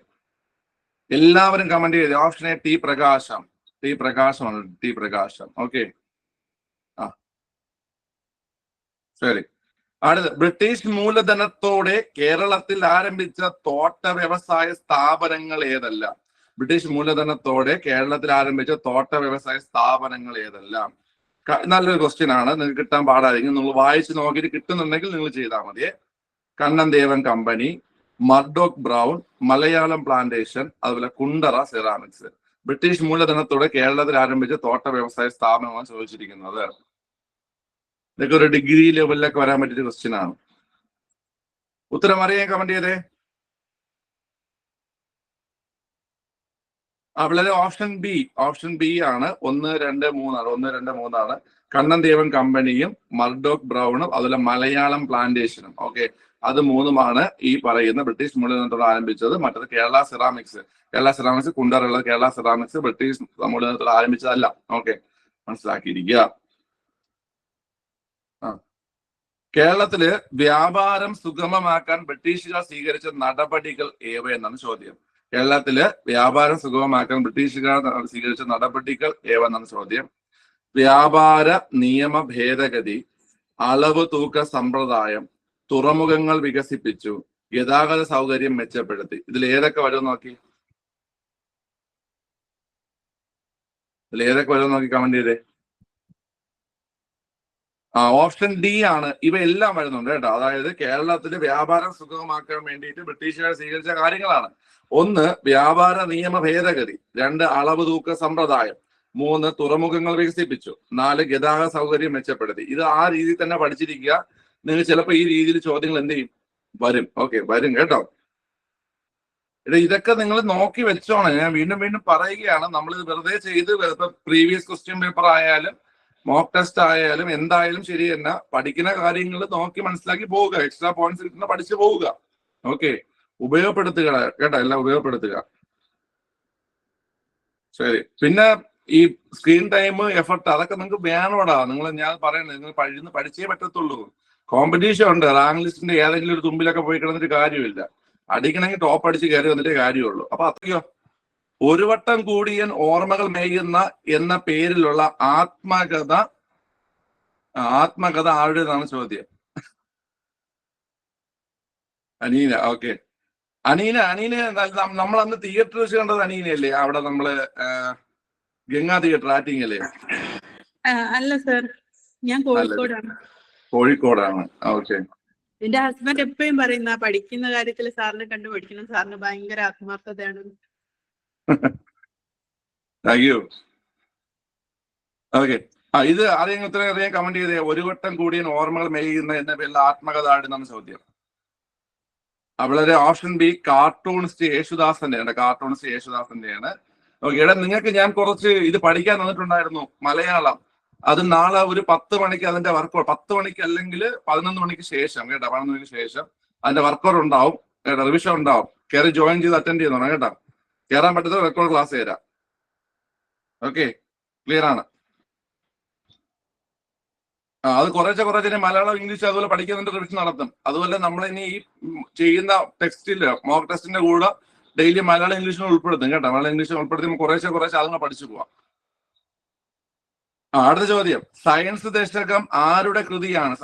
A: എല്ലാവരും കമന്റ് ചെയ്തേ. ഓപ്ഷൻ എ ടി പ്രകാശം. ടി പ്രകാശമാണ്, ടി പ്രകാശം. ഓക്കെ, ശരി. അടുത്ത, ബ്രിട്ടീഷ് മൂലധനത്തോടെ കേരളത്തിൽ ആരംഭിച്ച തോട്ട വ്യവസായ സ്ഥാപനങ്ങൾ ഏതെല്ലാം? ബ്രിട്ടീഷ് മൂലധനത്തോടെ കേരളത്തിൽ ആരംഭിച്ച തോട്ട വ്യവസായ സ്ഥാപനങ്ങൾ ഏതെല്ലാം? നല്ലൊരു ക്വസ്റ്റ്യൻ ആണ്, നിങ്ങൾക്ക് കിട്ടാൻ പാടായിരിക്കും. നിങ്ങൾ വായിച്ച് നോക്കിയിട്ട് കിട്ടുന്നുണ്ടെങ്കിൽ നിങ്ങൾ ചെയ്താൽ മതിയെ. Kannan Devan company, Murdoch Brown, Malayalam plantation, അതുപോലെ കുണ്ടറ സെറാമിക്സ്. ബ്രിട്ടീഷ് മൂലധനത്തോടെ കേരളത്തിൽ ആരംഭിച്ച തോട്ട വ്യവസായ സ്ഥാപനമാണ് ചോദിച്ചിരിക്കുന്നത്. ഇതൊക്കെ ഒരു ഡിഗ്രി ലെവലിലൊക്കെ വരാൻ പറ്റിയ ക്വസ്റ്റ്യൻ ആണ്. ഉത്തരം അറിയാൻ കമന്റ് ചെയ്തേ. വളരെ ഓപ്ഷൻ ബി ആണ്. 1, 2, 3 ആണ്. കണ്ണൻ ദേവൻ കമ്പനിയും മർഡോക് ബ്രൗണും അതുപോലെ മലയാളം പ്ലാന്റേഷനും. ഓക്കെ, അത് 3മാണ് ഈ പറയുന്ന ബ്രിട്ടീഷ് മൂലധനത്തോടെ ആരംഭിച്ചത്. മറ്റത് കേരള സെറാമിക്സ് കുണ്ടറുള്ള കേരള സെറാമിക്സ് ബ്രിട്ടീഷ് മൂലധനത്തോടെ ആരംഭിച്ചതല്ല. ഓക്കെ, മനസ്സിലാക്കിയിരിക്കുക. കേരളത്തില് വ്യാപാരം സുഗമമാക്കാൻ ബ്രിട്ടീഷുകാർ സ്വീകരിച്ച നടപടികൾ ഏവയെന്നാണ് ചോദ്യം. കേരളത്തില് വ്യാപാരം സുഗമമാക്കാൻ ബ്രിട്ടീഷുകാർ സ്വീകരിച്ച നടപടികൾ ഏവെന്നാണ് ചോദ്യം. വ്യാപാര നിയമ ഭേദഗതി, അളവ് തൂക്ക സമ്പ്രദായം, തുറമുഖങ്ങൾ വികസിപ്പിച്ചു, ഗതാഗത സൗകര്യം മെച്ചപ്പെടുത്തി. ഇതിൽ ഏതൊക്കെ വരും നോക്കി, കമന്റ് ചെയ്തേ. ഓപ്ഷൻ ഡി ആണ്. ഇവയെല്ലാം വരുന്നുണ്ട് കേട്ടോ. അതായത് കേരളത്തില് വ്യാപാരം സുഗമമാക്കാൻ വേണ്ടിയിട്ട് ബ്രിട്ടീഷുകാർ സ്വീകരിച്ച കാര്യങ്ങളാണ്. 1, വ്യാപാര നിയമ ഭേദഗതി. 2, അളവ് തൂക്ക സമ്പ്രദായം. 3, തുറമുഖങ്ങൾ വികസിപ്പിച്ചു. 4, ഗതാഗത സൗകര്യം മെച്ചപ്പെടുത്തി. ഇത് ആ രീതിയിൽ തന്നെ പഠിച്ചിരിക്കുക. നിങ്ങൾ ചിലപ്പോൾ ഈ രീതിയിൽ ചോദ്യങ്ങൾ എന്ത് ചെയ്യും, വരും. ഓക്കെ, വരും കേട്ടോ. ഇതൊക്കെ നിങ്ങൾ നോക്കി വെച്ചോണം. ഞാൻ വീണ്ടും പറയുകയാണ്, നമ്മൾ വെറുതെ ചെയ്ത് പ്രീവിയസ് ക്വസ്റ്റ്യൻ പേപ്പർ ആയാലും മോക്ക് ടെസ്റ്റ് ആയാലും എന്തായാലും ശരി തന്നെ പഠിക്കുന്ന കാര്യങ്ങൾ നോക്കി മനസ്സിലാക്കി പോവുക. എക്സ്ട്രാ പോയിന്റ്സ് കിട്ടുന്ന പഠിച്ചു പോവുക. ഓക്കെ, ഉപയോഗപ്പെടുത്തുക കേട്ടോ, എല്ലാം ഉപയോഗപ്പെടുത്തുക. ശരി. പിന്നെ ഈ സ്ക്രീൻ ടൈം, എഫർട്ട് അതൊക്കെ നിങ്ങൾക്ക് വേണോടാ. ഞാൻ പറയണത്, നിങ്ങൾ പഠിച്ചേ പറ്റത്തുള്ളൂ. കോമ്പറ്റീഷൻ ഉണ്ട്. റാങ്ക് ലിസ്റ്റിന്റെ ഏതെങ്കിലും ഒരു തുമ്പിലൊക്കെ പോയി കിടന്നിട്ട് കാര്യമില്ല. അടിക്കണമെങ്കിൽ ടോപ്പ് അടിച്ച് കയറി വന്നിട്ടേ കാര്യമുള്ളൂ. അപ്പൊ അത്രയോ, ഒരു വട്ടം കൂടിയൻ ഓർമ്മകൾ മേയുന്ന എന്ന പേരിലുള്ള ആത്മകഥ ആരുടേതാണ് ചോദ്യം. അനീന. ഓക്കെ, അനീന നമ്മൾ അന്ന് തിയേറ്റർ വെച്ച് കണ്ടത് അനീനയല്ലേ? അവിടെ നമ്മള് ഗംഗാ തിയേറ്റർ ആറ്റിങ് അല്ലേ?
B: അല്ല സർ, ഞാൻ
A: കോഴിക്കോടാണ്. ഓക്കെ,
B: എന്റെ ഹസ്ബൻഡ് എപ്പോഴും പറയുന്ന പഠിക്കുന്ന കാര്യത്തിൽ സാറിനെ കണ്ടു പഠിക്കണം, സാറിന് ഭയങ്കര ആത്മാർത്ഥതയാണ്.
A: Thank you. ഓക്കെ, ഇത് അറിയാൻ കമന്റ് ചെയ്തേ. ഒരു വട്ടം കൂടിയ ഓർമ്മകൾ മേയുന്ന എന്ന പേരിൽ ആത്മകഥ ആടുന്ന ചോദ്യം. വളരെ ഓപ്ഷൻ ബി കാർട്ടൂണിസ്റ്റ് യേശുദാസന്റെയാണ്. ഓക്കെ, ഇവിടെ നിങ്ങൾക്ക് ഞാൻ കുറച്ച് ഇത് പഠിക്കാൻ തന്നിട്ടുണ്ടായിരുന്നു, മലയാളം. അത് നാളെ ഒരു 10 മണിക്ക് അതിന്റെ വർക്കൗട്ട്, 10 മണിക്ക് അല്ലെങ്കിൽ 11 മണിക്ക് ശേഷം കേട്ടോ, 11 മണിക്ക് ശേഷം അതിന്റെ വർക്കൗട്ട് ഉണ്ടാവും കേട്ടോ, റിവിഷൻ ഉണ്ടാവും. കയറി ജോയിൻ ചെയ്ത് അറ്റൻഡ് ചെയ്യുന്നതാണ് കേട്ടോ. കയറാൻ പറ്റുന്ന റെക്കോർഡ് ക്ലാസ് തരാം. ഓക്കെ, ക്ലിയർ ആണ്. അത് കുറേശ്ശെ മലയാളം ഇംഗ്ലീഷ് അതുപോലെ പഠിക്കുന്നതിന്റെ റിവിഷൻ നടത്തും. അതുപോലെ നമ്മൾ ഇനി ഈ ചെയ്യുന്ന ടെക്സ്റ്റില് മോക്ക് ടെസ്റ്റിന്റെ കൂടെ ഡെയിലി മലയാളം ഇംഗ്ലീഷിനെ ഉൾപ്പെടുത്തും കേട്ടോ. മലയാളം ഇംഗ്ലീഷിനെ ഉൾപ്പെടുത്തി കുറേശ്ശെ അതുങ്ങൾ പഠിച്ചു പോവാം. അടുത്ത ചോദ്യം, സയൻസ് ദശകം ആരുടെ കൃതിയാണ്?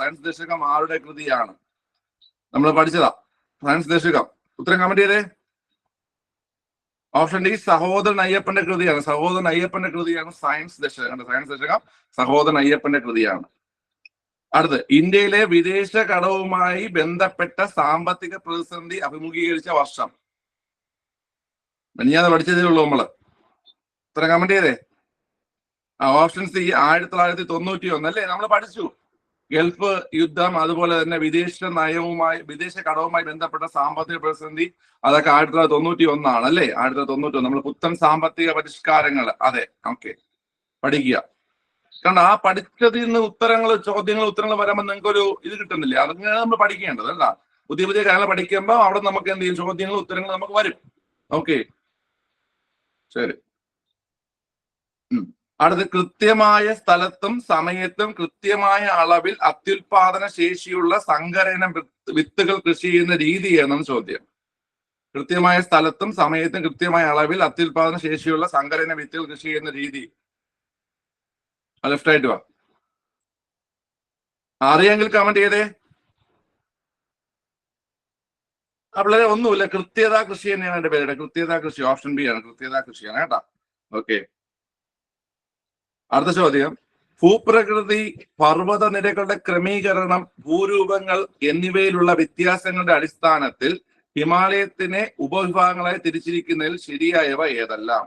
A: നമ്മൾ പഠിച്ചതാ. സയൻസ് ദശകം. ഉത്തരം കമന്റ് ചെയ്തേ. ഓപ്ഷൻ ഡി സഹോദരൻ അയ്യപ്പന്റെ കൃതിയാണ്. സഹോദരൻ അയ്യപ്പന്റെ കൃതിയാണ് സയൻസ് ദശകം. സയൻസ് ദശകം സഹോദരൻ അയ്യപ്പന്റെ കൃതിയാണ്. അടുത്ത്, ഇന്ത്യയിലെ വിദേശ കടവുമായി ബന്ധപ്പെട്ട സാമ്പത്തിക പ്രതിസന്ധി അഭിമുഖീകരിച്ച വർഷം. ഞാൻ പഠിച്ചതേ ഉള്ളൂ നമ്മള്. ഉത്തരം കമന്റ് ചെയ്തേ. ഓപ്ഷൻ സി 1991 അല്ലേ, നമ്മൾ പഠിച്ചു. ഗൾഫ് യുദ്ധം, അതുപോലെ തന്നെ വിദേശ കടവുമായി ബന്ധപ്പെട്ട സാമ്പത്തിക പ്രതിസന്ധി, അതൊക്കെ 1991 അല്ലേ. 1991 നമ്മൾ പുത്തൻ സാമ്പത്തിക പരിഷ്കാരങ്ങൾ. അതെ, ഓക്കെ, പഠിക്കുക. കാരണം ആ പഠിച്ചതിൽ നിന്ന് ഉത്തരങ്ങൾ വരുമ്പോൾ നിങ്ങൾക്ക് ഒരു ഇത് കിട്ടുന്നില്ല. അതങ്ങനെ നമ്മൾ പഠിക്കേണ്ടത് അല്ല. പുതിയ പുതിയ കാര്യങ്ങൾ പഠിക്കുമ്പോൾ അവിടെ നമുക്ക് എന്ത് ചെയ്യും, ചോദ്യങ്ങളും ഉത്തരങ്ങളും നമുക്ക് വരും. ഓക്കെ, ശരി. അടുത്ത്, കൃത്യമായ സ്ഥലത്തും സമയത്തും കൃത്യമായ അളവിൽ അത്യുൽപാദന ശേഷിയുള്ള സങ്കരന വിത്തുകൾ കൃഷി ചെയ്യുന്ന രീതി എന്നാണ് ചോദ്യം. കൃത്യമായ സ്ഥലത്തും സമയത്തും കൃത്യമായ അളവിൽ അത്യുൽപാദന ശേഷിയുള്ള സങ്കരന വിത്തുകൾ കൃഷി ചെയ്യുന്ന രീതി. ലെഫ്റ്റ് ആയിട്ട് വാ. അറിയാമെങ്കിൽ കമന്റ് ചെയ്തേ. അവിടെ ഒന്നുമില്ല, കൃത്യത കൃഷി തന്നെയാണ് എന്റെ പേരുടെ. കൃത്യത കൃഷി, ഓപ്ഷൻ ബി ആണ്, കൃത്യത കൃഷിയാണ് കേട്ടാ. ഓക്കെ, അടുത്ത ചോദ്യം. ഭൂപ്രകൃതി, പർവ്വത നിരകളുടെ ക്രമീകരണം, ഭൂരൂപങ്ങൾ എന്നിവയിലുള്ള വ്യത്യാസങ്ങളുടെ അടിസ്ഥാനത്തിൽ ഹിമാലയത്തിനെ ഉപവിഭാഗങ്ങളായി തിരിച്ചിരിക്കുന്നതിൽ ശരിയായവ ഏതെല്ലാം?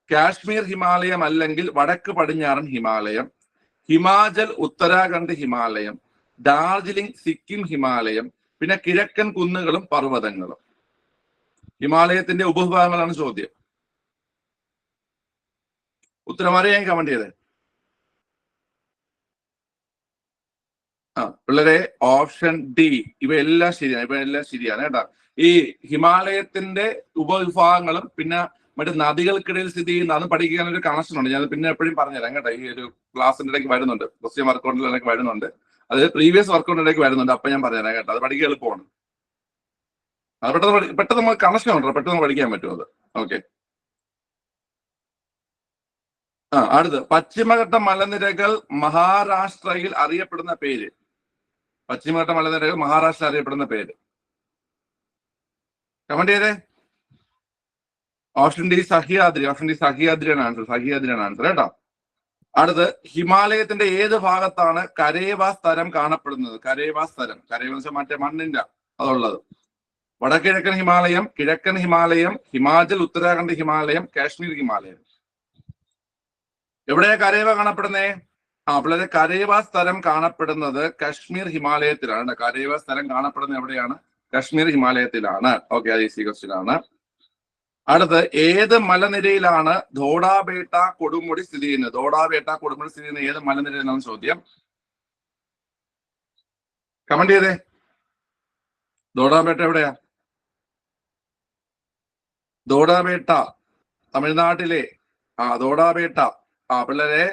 A: കാശ്മീർ ഹിമാലയം അല്ലെങ്കിൽ വടക്ക് പടിഞ്ഞാറൻ ഹിമാലയം, ഹിമാചൽ ഉത്തരാഖണ്ഡ് ഹിമാലയം, ഡാർജിലിംഗ് സിക്കിം ഹിമാലയം, പിന്നെ കിഴക്കൻ കുന്നുകളും പർവ്വതങ്ങളും. ഹിമാലയത്തിന്റെ ഉപവിഭാഗങ്ങളാണ് ചോദ്യം. ഉത്തരം അറിയാൻ കമന്റ് ചെയ്തേ. പിള്ളേരെ, ഓപ്ഷൻ ഡി ഇവയെല്ലാം ശരിയാണ് കേട്ടാ. ഈ ഹിമാലയത്തിന്റെ ഉപവിഭാഗങ്ങളും പിന്നെ മറ്റു നദികൾക്കിടയിൽ സ്ഥിതി ചെയ്യുന്ന അത് പഠിക്കാൻ ഒരു കണക്ഷൻ ഉണ്ട്. ഞാൻ പിന്നെ എപ്പോഴും പറഞ്ഞുതരാം കേട്ടോ. ഈ ഒരു ക്ലാസ്സിന്റെ ഇടയ്ക്ക് വരുന്നുണ്ട്, ക്വസ്റ്റ്യൻ വർക്കൗട്ടിലേക്ക് വരുന്നുണ്ട്, അത് പ്രീവിയസ് വർക്കൗട്ടിലേക്ക് വരുന്നുണ്ട്. അപ്പൊ ഞാൻ പറഞ്ഞുതരാം കേട്ടോ. അത് പഠിക്കാൻ എളുപ്പമാണ്. അത് പെട്ടെന്ന് നമുക്ക് കണക്ഷൻ ഉണ്ടോ, പെട്ടെന്ന് പഠിക്കാൻ പറ്റും അത്. ഓക്കെ, അടുത്ത്, പശ്ചിമഘട്ട മലനിരകൾ മഹാരാഷ്ട്രയിൽ അറിയപ്പെടുന്ന പേര്. പശ്ചിമഘട്ട മലനിരകൾ മഹാരാഷ്ട്ര അറിയപ്പെടുന്ന പേര്. കമന്റ് ചെയ്തേ. Option D Sahyadri. Option D സഹ്യാദ്രിയാണ് ആൻസർ. സഹ്യാദ്രിയാണ് ആൻസർ കേട്ടോ. അടുത്ത്, ഹിമാലയത്തിന്റെ ഏത് ഭാഗത്താണ് കരേവ സ്ഥലം കാണപ്പെടുന്നത്? കരേവ സ്ഥലം, കരേവ മറ്റേ മണ്ണിന്റെ അതുള്ളത്. വടക്കിഴക്കൻ ഹിമാലയം, കിഴക്കൻ ഹിമാലയം, ഹിമാചൽ ഉത്തരാഖണ്ഡ് ഹിമാലയം, കാശ്മീർ ഹിമാലയം. എവിടെയാ കരേവ കാണപ്പെടുന്നേ? പിള്ളേരെ, കരേവ സ്ഥലം കാണപ്പെടുന്നത് കാശ്മീർ ഹിമാലയത്തിലാണ്. കരേവ സ്ഥലം കാണപ്പെടുന്നത് എവിടെയാണ്? കാശ്മീർ ഹിമാലയത്തിലാണ്. ഓക്കെ, അത് ഈസി ക്വസ്റ്റ്യൻ ആണ്. അടുത്ത്, ഏത് മലനിരയിലാണ് ധോഡാബേട്ട കൊടുമുടി സ്ഥിതി ചെയ്യുന്നത്? ധോഡാബേട്ട കൊടുമുടി സ്ഥിതി ചെയ്യുന്ന ഏത് മലനിരയിലാണ് ചോദ്യം. കമന്റ് ചെയ്തേ. ധോഡാബേട്ട എവിടെയാ? ധോഡാബേട്ട തമിഴ്നാട്ടിലെ ധോഡാബേട്ട പിള്ളേരെ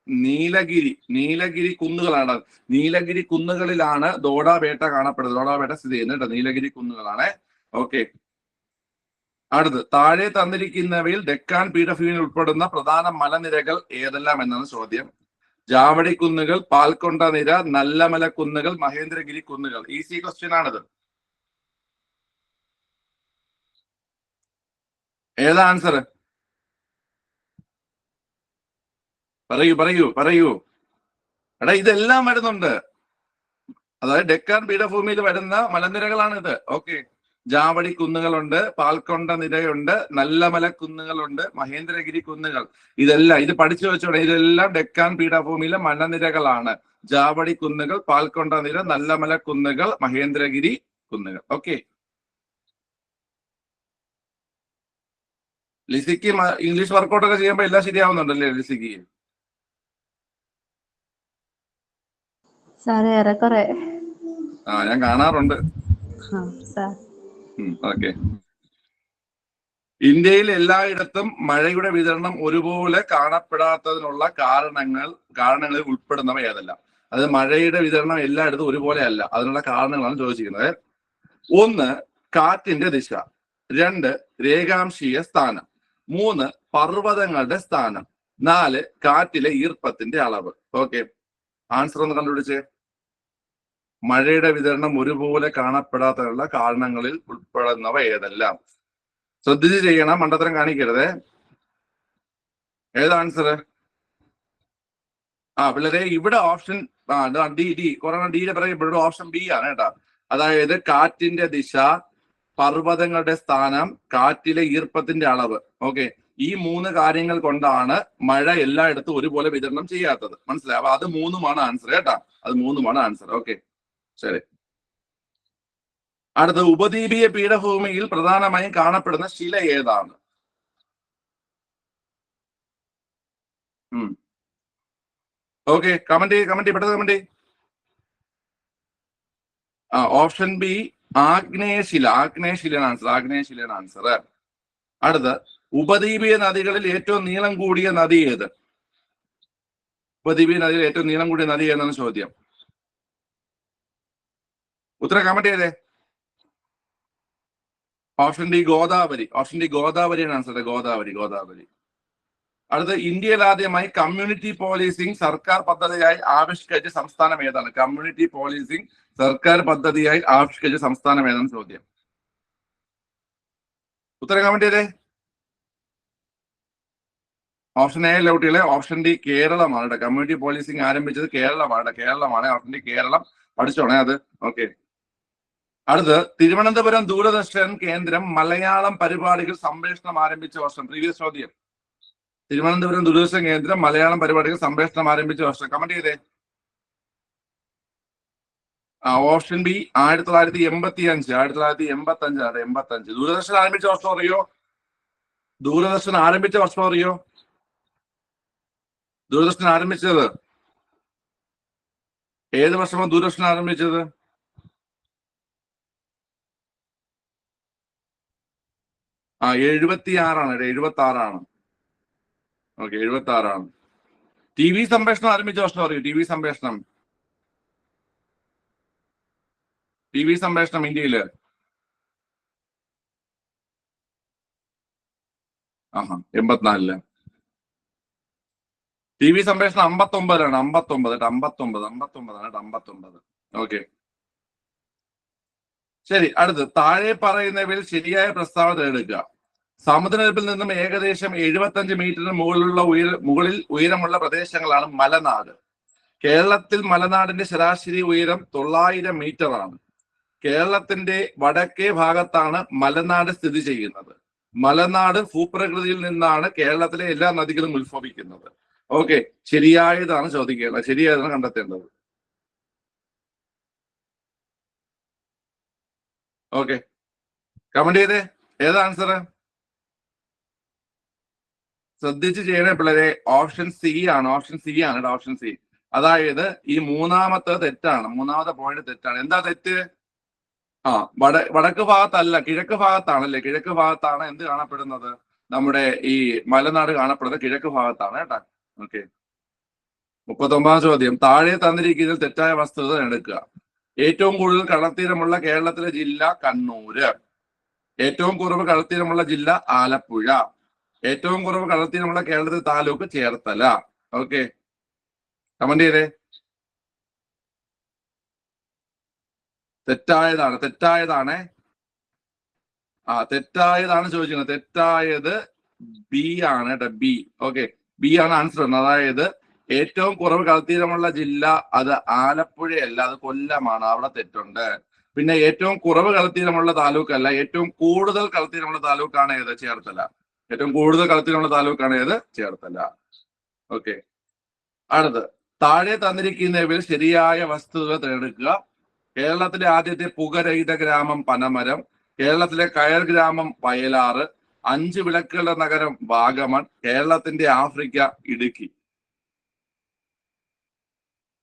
A: നീലഗിരി കുന്നുകളാണ്. നീലഗിരി കുന്നുകളിലാണ് ധോഡാബേട്ട കാണപ്പെടുന്നത്. ധോഡാബേട്ട സ്ഥിതി ചെയ്യുന്നത് കേട്ടോ, നീലഗിരി കുന്നുകളാണ്. ഓക്കെ, അടുത്ത്, താഴെ തന്നിരിക്കുന്നവയിൽ ഡെക്കാൻ പീഠഭൂമിയിൽ ഉൾപ്പെടുന്ന പ്രധാന മലനിരകൾ ഏതെല്ലാം എന്നാണ് ചോദ്യം. ജാവടി കുന്നുകൾ, പാൽക്കൊണ്ട നിര, നല്ലമല കുന്നുകൾ, മഹേന്ദ്രഗിരി കുന്നുകൾ. ഈസി ക്വസ്റ്റ്യൻ ആണിത്. ഏതാ ആൻസർ? പറയൂ. എടാ, ഇതെല്ലാം വരുന്നുണ്ട്. അതായത് ഡെക്കാൻ പീഠഭൂമിയിൽ വരുന്ന മലനിരകളാണ് ഇത്. ഓക്കെ, ജാവടി കുന്നുകളുണ്ട്, പാൽക്കൊണ്ട നിരയുണ്ട്, നല്ലമല കുന്നുകളുണ്ട്, മഹേന്ദ്രഗിരി കുന്നുകൾ. ഇതെല്ലാം ഇത് പഠിച്ചു വെച്ചോടെ. ഇതെല്ലാം ഡെക്കാൻ പീഠഭൂമിയിലെ മലനിരകളാണ്. ജാവടി കുന്നുകൾ, പാൽക്കൊണ്ട നിര, നല്ലമല കുന്നുകൾ, മഹേന്ദ്രഗിരി കുന്നുകൾ. ഓക്കെ, ലിസിക്ക് ഇംഗ്ലീഷ് വർക്കൗട്ടൊക്കെ ചെയ്യുമ്പോൾ എല്ലാം ശരിയാവുന്നുണ്ടല്ലേ ലിസിക്ക്? ഞാൻ കാണാറുണ്ട്. ഓക്കെ, ഇന്ത്യയിൽ എല്ലായിടത്തും മഴയുടെ വിതരണം ഒരുപോലെ കാണപ്പെടാത്തതിനുള്ള കാരണങ്ങളിൽ ഉൾപ്പെടുന്നവ ഏതെല്ലാം? അത് മഴയുടെ വിതരണം എല്ലായിടത്തും ഒരുപോലെ അല്ല, അതിനുള്ള കാരണങ്ങളാണ് ചോദിച്ചിരിക്കുന്നത്. 1, കാറ്റിന്റെ ദിശ. 2, രേഖാംശീയ സ്ഥാനം. 3, പർവ്വതങ്ങളുടെ സ്ഥാനം. 4, കാറ്റിലെ ഈർപ്പത്തിന്റെ അളവ്. ഓക്കെ, ആൻസർ ഒന്ന് കണ്ടുപിടിച്ചേ. മഴയുടെ വിതരണം ഒരുപോലെ കാണപ്പെടാത്തതിനുള്ള കാരണങ്ങളിൽ ഉൾപ്പെടുന്നവ ഏതെല്ലാം? ശ്രദ്ധിച്ച് ചെയ്യണം, മണ്ടത്തരം കാണിക്കരുത്. ഏതാ ആൻസർ? പിള്ളേരെ ഇവിടെ ഓപ്ഷൻ ഡി കൊറോണ ഡിയുടെ പറയുമ്പോഴും ഓപ്ഷൻ ബി ആണ് കേട്ടാ. അതായത് കാറ്റിന്റെ ദിശ, പർവ്വതങ്ങളുടെ സ്ഥാനം, കാറ്റിലെ ഈർപ്പത്തിന്റെ അളവ്. ഓക്കെ, ഈ 3 കാര്യങ്ങൾ കൊണ്ടാണ് മഴ എല്ലായിടത്തും ഒരുപോലെ വിതരണം ചെയ്യാത്തത്. മനസ്സിലായി? അപ്പൊ അത് 3ഉമാണ് ആൻസർ കേട്ടാ. അത് 3ഉമാണ് ആൻസർ. ഓക്കെ, ശരി. അടുത്ത, ഉപദ്വീപീയ പീഠഭൂമിയിൽ പ്രധാനമായും കാണപ്പെടുന്ന ശില ഏതാണ്? ഓക്കെ, കമന്റ് പെട്ടെന്ന് കമന്റ്. ഓപ്ഷൻ ബി ആഗ്നേയശില. ആഗ്നേയശിലയാണ് ആൻസർ. ആഗ്നേയശിലയാണ് ആൻസർ. അടുത്ത, ഉപദ്വീപീയ നദികളിൽ ഏറ്റവും നീളം കൂടിയ നദി ഏത്? ഉപദ്വീപീയ നദിയിൽ ഏറ്റവും നീളം കൂടിയ നദി ഏതാണ് ചോദ്യം. ഉത്തരം കമന്റ് ചെയ്തേ. Option D Godavari. Option D ഗോദാവരിയാണ് ആൻസർ. ഗോദാവരി. അടുത്ത, ഇന്ത്യയിൽ ആദ്യമായി കമ്മ്യൂണിറ്റി പോലീസിംഗ് സർക്കാർ പദ്ധതിയായി ആവിഷ്കരിച്ച സംസ്ഥാനം ഏതാണ്? കമ്മ്യൂണിറ്റി പോലീസിംഗ് സർക്കാർ പദ്ധതിയായി ആവിഷ്കരിച്ച സംസ്ഥാനം ഏതാണ് ചോദ്യം. ഉത്തരം കമന്റ് ചെയ്തേ. ഓപ്ഷൻ എ ലൗട്ടികളെ. ഓപ്ഷൻ ഡി കേരളമാണ്. കമ്മ്യൂണിറ്റി പോലീസിംഗ് ആരംഭിച്ചത് കേരളമാണ്. Option D Keralam. പഠിച്ചോണേ അത്. ഓക്കെ. അടുത്ത്, തിരുവനന്തപുരം ദൂരദർശൻ കേന്ദ്രം മലയാളം പരിപാടികൾ സംപ്രേഷണം ആരംഭിച്ച വർഷം. പ്രീവിയസ് ചോദ്യം. തിരുവനന്തപുരം ദൂരദർശൻ കേന്ദ്രം മലയാളം പരിപാടികൾ സംപ്രേഷണം ആരംഭിച്ച വർഷം. കമന്റ് ചെയ്തേ. Option B 1985. 1985. ദൂരദർശൻ ആരംഭിച്ച വർഷം അറിയോ? ദൂരദർശൻ ആരംഭിച്ച വർഷം അറിയോ? ദൂരദർശൻ ആരംഭിച്ചത് ഏത് വർഷമാണ്? ദൂരദർശൻ ആരംഭിച്ചത് 76ആണ്. 76ആണ്. ഓക്കെ, 76ആണ്. ടി വി സംപ്രേഷണം ആരംഭിച്ച വർഷം അറിയോ? ടി വി സംപ്രേഷണം ഇന്ത്യയില് 84. ടി വി സംപ്രേഷണം 59ലാണ്. 59. ഓക്കെ, ശരി. അടുത്ത്, താഴെ പറയുന്നവയിൽ ശരിയായ പ്രസ്താവന എടുക്കുക. സമുദ്രനിരപ്പിൽ നിന്നും ഏകദേശം 75 മീറ്ററിന് മുകളിൽ ഉയരമുള്ള പ്രദേശങ്ങളാണ് മലനാട്. കേരളത്തിൽ മലനാടിന്റെ ശരാശരി ഉയരം 900 മീറ്റർ ആണ്. കേരളത്തിന്റെ വടക്കേ ഭാഗത്താണ് മലനാട് സ്ഥിതി ചെയ്യുന്നത്. മലനാട് ഭൂപ്രകൃതിയിൽ നിന്നാണ് കേരളത്തിലെ എല്ലാ നദികളും ഉത്ഭവിക്കുന്നത്. ഓക്കെ, ശരിയായതാണ് ചോദിക്കേണ്ടത്. ശരിയായതാണ് കണ്ടെത്തേണ്ടത്. ഓക്കെ, കമന്റ് ചെയ്തേ. ഏതാ ആൻസർ? ശ്രദ്ധിച്ച് ചെയ്യണേ പിള്ളേരെ. ഓപ്ഷൻ സി ആണ്. Option C. അതായത് ഈ 3ാമത്തെ തെറ്റാണ്. 3ാമത്തെ പോയിന്റ് തെറ്റാണ്. എന്താ തെറ്റ്? വടക്ക് ഭാഗത്തല്ല, കിഴക്ക് ഭാഗത്താണല്ലേ. കിഴക്ക് ഭാഗത്താണ് എന്ത് കാണപ്പെടുന്നത്? നമ്മുടെ ഈ മലനാട് കാണപ്പെടുന്നത് കിഴക്ക് ഭാഗത്താണ് കേട്ടാ. ഓക്കെ, 39ാം ചോദ്യം. താഴെ തന്നിരിക്കുന്നതിൽ തെറ്റായ വസ്തുത എടുക്കുക. ഏറ്റവും കൂടുതൽ കടൽത്തീരമുള്ള കേരളത്തിലെ ജില്ല കണ്ണൂര്. ഏറ്റവും കുറവ് കടൽത്തീരമുള്ള ജില്ല ആലപ്പുഴ. ഏറ്റവും കുറവ് കടൽത്തീരമുള്ള കേരളത്തിലെ താലൂക്ക് ചേർത്തല. ഓക്കെ, കമന്റ് ചെയ്തേ. തെറ്റായതാണ്. തെറ്റായതാണ് ചോദിക്കുന്നത്. തെറ്റായത് ബി ആണ് കേട്ടോ. ബി. ഓക്കെ, ബി ആണ് ആൻസർ. അതായത് ഏറ്റവും കുറവ് കടൽത്തീരമുള്ള ജില്ല അത് ആലപ്പുഴയല്ല, അത് കൊല്ലമാണ്. അവിടെ തെറ്റുണ്ട്. പിന്നെ ഏറ്റവും കുറവ് കടൽത്തീരമുള്ള താലൂക്ക് അല്ല, ഏറ്റവും കൂടുതൽ കടൽത്തീരമുള്ള താലൂക്കാണ് ഏത്? ചേർത്തല. ഏറ്റവും കൂടുതൽ കടൽത്തീരമുള്ള താലൂക്കാണ് ഏത്? ചേർത്തല. ഓക്കെ, അടുത്ത്, താഴെ തന്നിരിക്കുന്നവയിൽ ശരിയായ വസ്തുതകൾ തിരഞ്ഞെടുക്കുക. കേരളത്തിലെ ആദ്യത്തെ പുകരഹിത ഗ്രാമം പനമരം. കേരളത്തിലെ കയർ ഗ്രാമം വയലാറ്. 5 വിളക്കുകളുടെ നഗരം വാഗമൺ. കേരളത്തിന്റെ ആഫ്രിക്ക ഇടുക്കി.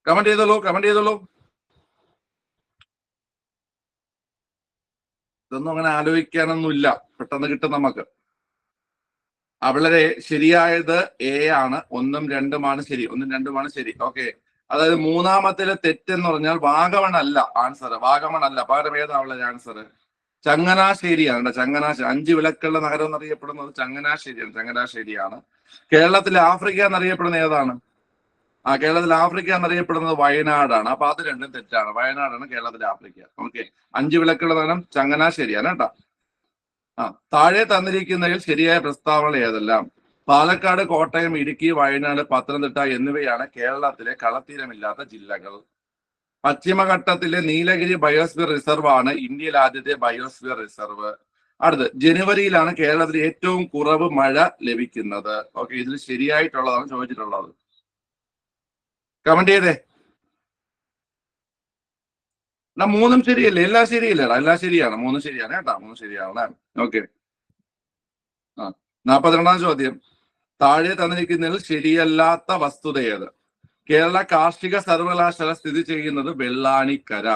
A: കമന്റ് ചെയ്തോളൂ. ഇതൊന്നും അങ്ങനെ ആലോചിക്കാനൊന്നുമില്ല, പെട്ടെന്ന് കിട്ടും നമുക്ക്. വളരെ ശരിയായത് എ ആണ്. 1ഉം 2ഉമാണ് ശരി. ഓക്കെ, അതായത് 3ാമത്തിലെ തെറ്റെന്ന് പറഞ്ഞാൽ വാഗമൺ അല്ല ആൻസർ. പകരം ഏതാണുള്ള ആൻസർ? ചങ്ങനാശ്ശേരിയാണ്. 5 വിളക്കുള്ള നഗരം എന്നറിയപ്പെടുന്നത് ചങ്ങനാശ്ശേരിയാണ്. കേരളത്തിലെ ആഫ്രിക്ക എന്നറിയപ്പെടുന്ന ഏതാണ്? കേരളത്തിൽ ആഫ്രിക്ക എന്നറിയപ്പെടുന്നത് വയനാടാണ്. അപ്പൊ അത് രണ്ടും തെറ്റാണ്. വയനാടാണ് കേരളത്തിലെ ആഫ്രിക്ക. ഓക്കെ. 5 വിളക്കുള്ള നഗരം ചങ്ങനാശ്ശേരിയാണ് കേട്ടോ. താഴെ തന്നിരിക്കുന്നതിൽ ശരിയായ പ്രസ്താവന ഏതെല്ലാം? പാലക്കാട്, കോട്ടയം, ഇടുക്കി, വയനാട്, പത്തനംതിട്ട എന്നിവയാണ് കേരളത്തിലെ കളത്തീരമില്ലാത്ത ജില്ലകൾ. പശ്ചിമഘട്ടത്തിലെ നീലഗിരി ബയോസ്ഫിയർ റിസർവ് ആണ് ഇന്ത്യയിലെ ആദ്യത്തെ ബയോസ്ഫിയർ റിസർവ്. അടുത്ത്, ജനുവരിയിലാണ് കേരളത്തിൽ ഏറ്റവും കുറവ് മഴ ലഭിക്കുന്നത്. ഓക്കെ, ഇതിൽ ശരിയായിട്ടുള്ളതാണ് ചോദിച്ചിട്ടുള്ളത്. കമന്റ് ചെയ്തേ. മൂന്നും ശരിയല്ലേ? എല്ലാം ശരിയല്ലേടാ? എല്ലാം ശരിയാണ്. 3 ശരിയാണ് കേട്ടാ. 3 ശരിയാണ്. ഓക്കെ. 42ാം ചോദ്യം. താഴെ തന്നിരിക്കുന്നതിൽ ശരിയല്ലാത്ത വസ്തുത ഏത്? കേരള കാർഷിക സർവകലാശാല സ്ഥിതി ചെയ്യുന്നത് വെള്ളാനിക്കര.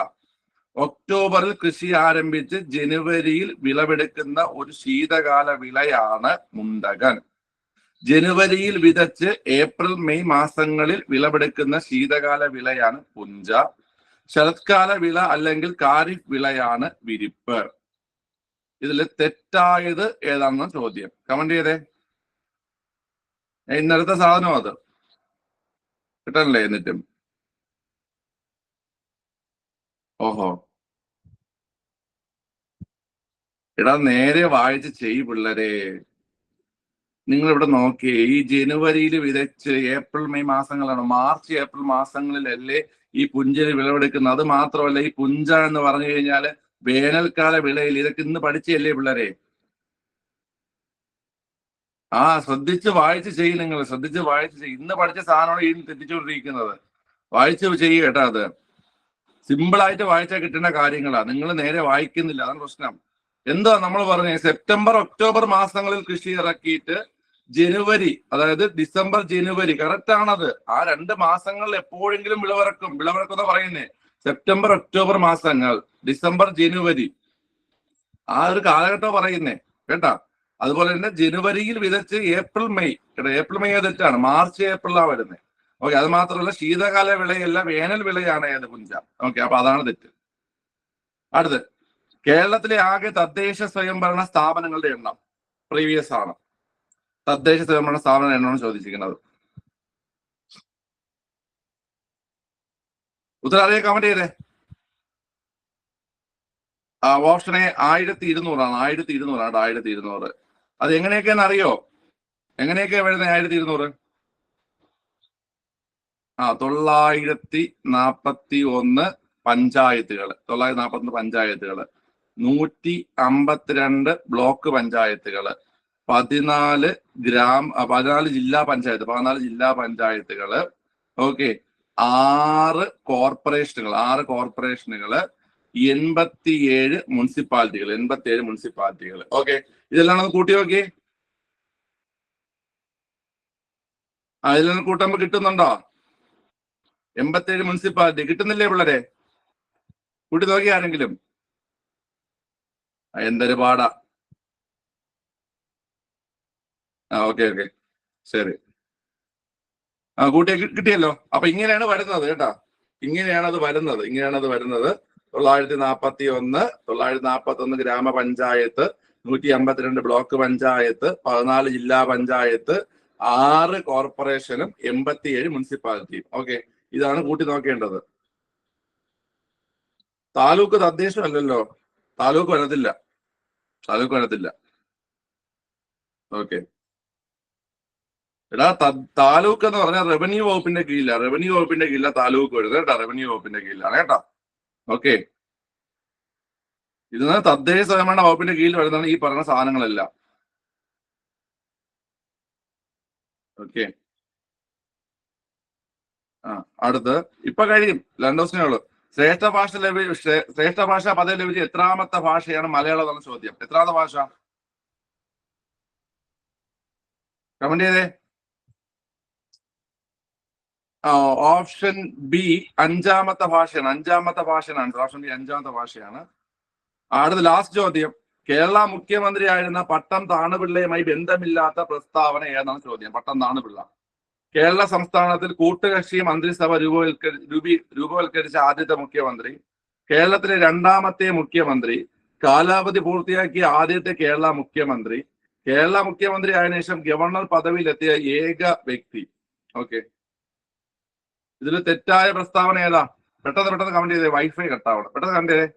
A: ഒക്ടോബറിൽ കൃഷി ആരംഭിച്ച് ജനുവരിയിൽ വിളവെടുക്കുന്ന ഒരു ശീതകാല വിളയാണ് മുണ്ടകൻ. ജനുവരിയിൽ വിതച്ച് ഏപ്രിൽ മെയ് മാസങ്ങളിൽ വിളവെടുക്കുന്ന ശീതകാല വിളയാണ് പുഞ്ച. ശരത്കാല വിള അല്ലെങ്കിൽ ഖാരിഫ് വിളയാണ് വിരിപ്പ്. ഇതിൽ തെറ്റായത് ഏതാണെന്ന ചോദ്യം. കമന്റ് ചെയ്തേ. ഇന്നലത്തെ സാധനം അത് കിട്ടണല്ലേ? എന്നിട്ടും ഓഹോ, എടാ നേരെ വായിച്ച് ചെയ്യ് പിള്ളേരെ. നിങ്ങൾ ഇവിടെ നോക്കിയേ, ഈ ജനുവരിയിൽ വിതച്ച് ഏപ്രിൽ മെയ് മാസങ്ങളാണ്, മാർച്ച് ഏപ്രിൽ മാസങ്ങളിലല്ലേ ഈ പുഞ്ചയിൽ വിളവെടുക്കുന്നത്. അത് മാത്രമല്ല, ഈ പുഞ്ച എന്ന് പറഞ്ഞു കഴിഞ്ഞാല് വേനൽക്കാല വിളയിൽ. ഇതൊക്കെ ഇന്ന് പഠിച്ചല്ലേ പിള്ളേരെ? ശ്രദ്ധിച്ച് വായിച്ച് ചെയ്യും. നിങ്ങൾ ശ്രദ്ധിച്ച് വായിച്ച് ചെയ്യും. ഇന്ന് പഠിച്ച സാധനമാണ് ഈ തെറ്റിച്ചുകൊണ്ടിരിക്കുന്നത്. വായിച്ച് ചെയ്യുക കേട്ടോ. അത് സിമ്പിളായിട്ട് വായിച്ചാൽ കിട്ടുന്ന കാര്യങ്ങളാണ്. നിങ്ങൾ നേരെ വായിക്കുന്നില്ല, അതാണ് പ്രശ്നം. എന്താ നമ്മൾ പറഞ്ഞത്? സെപ്റ്റംബർ ഒക്ടോബർ മാസങ്ങളിൽ കൃഷി ഇറക്കിയിട്ട് ജനുവരി, അതായത് ഡിസംബർ ജനുവരി, കറക്റ്റ് ആണത്. ആ 2 മാസങ്ങളിൽ എപ്പോഴെങ്കിലും വിളവിറക്കും. വിളവിറക്കുന്ന പറയുന്നേ സെപ്റ്റംബർ ഒക്ടോബർ മാസങ്ങൾ, ഡിസംബർ ജനുവരി, ആ ഒരു കാലഘട്ടം പറയുന്നേ കേട്ടാ. അതുപോലെ തന്നെ ജനുവരിയിൽ വിതച്ച് ഏപ്രിൽ മെയ്, ഏപ്രിൽ മെയ് തെറ്റാണ്, മാർച്ച് ഏപ്രിലാണ് വരുന്നത്. ഓക്കെ. അത് മാത്രമല്ല, ശീതകാല വിളയല്ല, വേനൽ വിളയാണ് ഏത് പുഞ്ച. ഓക്കെ, അപ്പൊ അതാണ് തെറ്റ്. അടുത്ത്, കേരളത്തിലെ ആകെ തദ്ദേശ സ്വയംഭരണ സ്ഥാപനങ്ങളുടെ എണ്ണം പ്രീവിയസ് ആണ്. തദ്ദേശ സ്വയംഭരണ സ്ഥാപന എണ്ണമാണ് ചോദിച്ചിരിക്കുന്നത്. ഉത്തരം അറിയാൻ കമന്റ് ചെയ്തേ. ഓപ്ഷൻ എ 1200 ആണ്. 1200 ആണ്. 1200. അത് എങ്ങനെയൊക്കെയാന്ന് അറിയോ? എങ്ങനെയൊക്കെയാ വരുന്നത് 1200? 941 പഞ്ചായത്തുകൾ, 941 പഞ്ചായത്തുകൾ, 152 ബ്ലോക്ക് പഞ്ചായത്തുകൾ, 14 ജില്ലാ പഞ്ചായത്ത്, 14 ജില്ലാ പഞ്ചായത്തുകൾ. ഓക്കെ. 6 കോർപ്പറേഷനുകൾ, 87 മുനിസിപ്പാലിറ്റികൾ, 87 മുനിസിപ്പാലിറ്റികൾ. ഓക്കെ. ഇതെല്ലാം ഒന്ന് കൂട്ടി നോക്കി. ഇതിലൊന്ന് കൂട്ടുമ്പോ കിട്ടുന്നുണ്ടോ? 87 മുനിസിപ്പാലിറ്റി കിട്ടുന്നില്ലേ പിള്ളേരെ? കൂട്ടി നോക്കി ആരെങ്കിലും? എന്തൊരു പാടാ. ഓക്കെ, ശരി. കൂട്ടി കിട്ടിയല്ലോ. അപ്പൊ ഇങ്ങനെയാണ് വരുന്നത് കേട്ടാ. ഇങ്ങനെയാണ് അത് വരുന്നത്. 941 ഗ്രാമപഞ്ചായത്ത്, 152 ബ്ലോക്ക് പഞ്ചായത്ത്, 14 ജില്ലാ പഞ്ചായത്ത്, 6 കോർപ്പറേഷനും 87 മുനിസിപ്പാലിറ്റിയും. ഓക്കെ, ഇതാണ് കൂട്ടി നോക്കേണ്ടത്. താലൂക്ക് തദ്ദേശം അല്ലല്ലോ. താലൂക്ക് വരത്തില്ല. ഓക്കെ. എടാ, താലൂക്ക് എന്ന് പറഞ്ഞാൽ റവന്യൂ വകുപ്പിന്റെ കീഴിലാണ് താലൂക്ക് വരുന്നത് കേട്ടോ. റവന്യൂ വകുപ്പിന്റെ കീഴിലാണ് കേട്ടോ. ഓക്കെ. ഇത് തദ്ദേശ സ്വയംഭരണ വകുപ്പിന്റെ കീഴിൽ വരുന്നതാണ് ഈ പറഞ്ഞ സാധനങ്ങളെല്ലാം. ഓക്കെ. അടുത്ത് ഇപ്പൊ കഴിയും, 2 ദിവസമേ ഉള്ളൂ. ശ്രേഷ്ഠ ഭാഷാ പദവി ലഭിച്ച എത്രാമത്തെ ഭാഷയാണ് മലയാളം എന്നാണ് ചോദ്യം. എത്രാമത്തെ ഭാഷ? കമന്റ് ചെയ്തേ. ഓപ്ഷൻ ബി 5ാമത്തെ ഭാഷയാണ്. ഓപ്ഷൻ ബി 5ാമത്തെ ഭാഷയാണ്. അടുത്ത ലാസ്റ്റ് ചോദ്യം. കേരള മുഖ്യമന്ത്രി ആയിരുന്ന പട്ടം താണുപിള്ളയുമായി ബന്ധമില്ലാത്ത പ്രസ്താവന ഏതാണ് ചോദ്യം. പട്ടം താണുപിള്ള കേരള സംസ്ഥാനത്തിൽ കൂട്ടുകക്ഷി മന്ത്രിസഭ രൂപവൽക്കരിച്ച ആദ്യത്തെ മുഖ്യമന്ത്രി, കേരളത്തിലെ 2ാമത്തെ മുഖ്യമന്ത്രി, കാലാവധി പൂർത്തിയാക്കിയ ആദ്യത്തെ കേരള മുഖ്യമന്ത്രി, കേരള മുഖ്യമന്ത്രി ആയതിനു ശേഷം ഗവർണർ പദവിയിലെത്തിയ ഏക വ്യക്തി. ഓക്കെ. ഇതിൽ തെറ്റായ പ്രസ്താവന ഏതാ? പെട്ടെന്ന് കമന്റ് ചെയ്തേ. വൈഫൈ കട്ടാവണം. പെട്ടെന്ന് കമന്റ് ചെയ്തേ.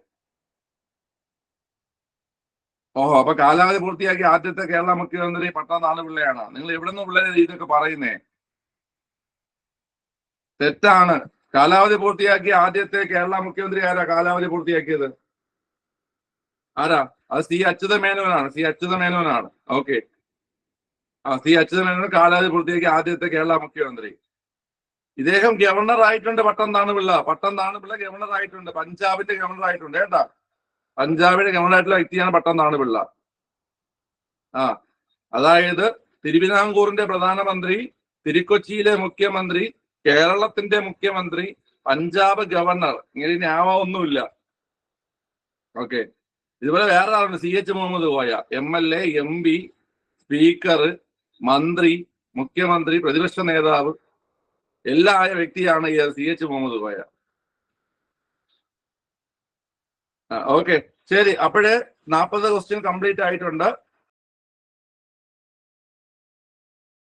A: ഓഹോ, അപ്പൊ കാലാവധി പൂർത്തിയാക്കി ആദ്യത്തെ കേരള മുഖ്യമന്ത്രി പട്ടാം താണുപിള്ളയാണ്. നിങ്ങൾ എവിടെ നിന്ന് പിള്ളേരെ ഇതൊക്കെ പറയുന്നേ? തെറ്റാണ്. കാലാവധി പൂർത്തിയാക്കിയ ആദ്യത്തെ കേരള മുഖ്യമന്ത്രി ആരാ കാലാവധി പൂർത്തിയാക്കിയത്? ആരാ? അത് സി അച്യുതമേനോനാണ്. ഓക്കെ, സി അച്യുതമേനോൻ കാലാവധി പൂർത്തിയാക്കിയ ആദ്യത്തെ കേരള മുഖ്യമന്ത്രി. ഇദ്ദേഹം ഗവർണർ ആയിട്ടുണ്ട്. പട്ടം താണുപിള്ള ഗവർണർ ആയിട്ടുണ്ട്. പഞ്ചാബിന്റെ ഗവർണർ ആയിട്ടുണ്ട് കേട്ടാ. പഞ്ചാബിന്റെ ഗവർണർ ആയിട്ടുള്ള വ്യക്തിയാണ് പട്ടം താണുപിള്ള. അതായത് തിരുവിതാംകൂറിന്റെ പ്രധാനമന്ത്രി, തിരുക്കൊച്ചിയിലെ മുഖ്യമന്ത്രി, കേരളത്തിന്റെ മുഖ്യമന്ത്രി, പഞ്ചാബ് ഗവർണർ, ഇങ്ങനെ ന്യായമൊന്നുമില്ല. ഓക്കെ, ഇതുപോലെ വേറെ ആളുണ്ട്, CH Muhammad Koya, MLA, MP, speaker, മന്ത്രി, മുഖ്യമന്ത്രി, പ്രതിപക്ഷ നേതാവ് എല്ലാം ആയ വ്യക്തിയാണ് ഈ CH മുഹമ്മദ് കോയ. ഓക്കെ, ശരി. അപ്പോഴേ 40 ക്വസ്റ്റ്യൻ കംപ്ലീറ്റ് ആയിട്ടുണ്ട്.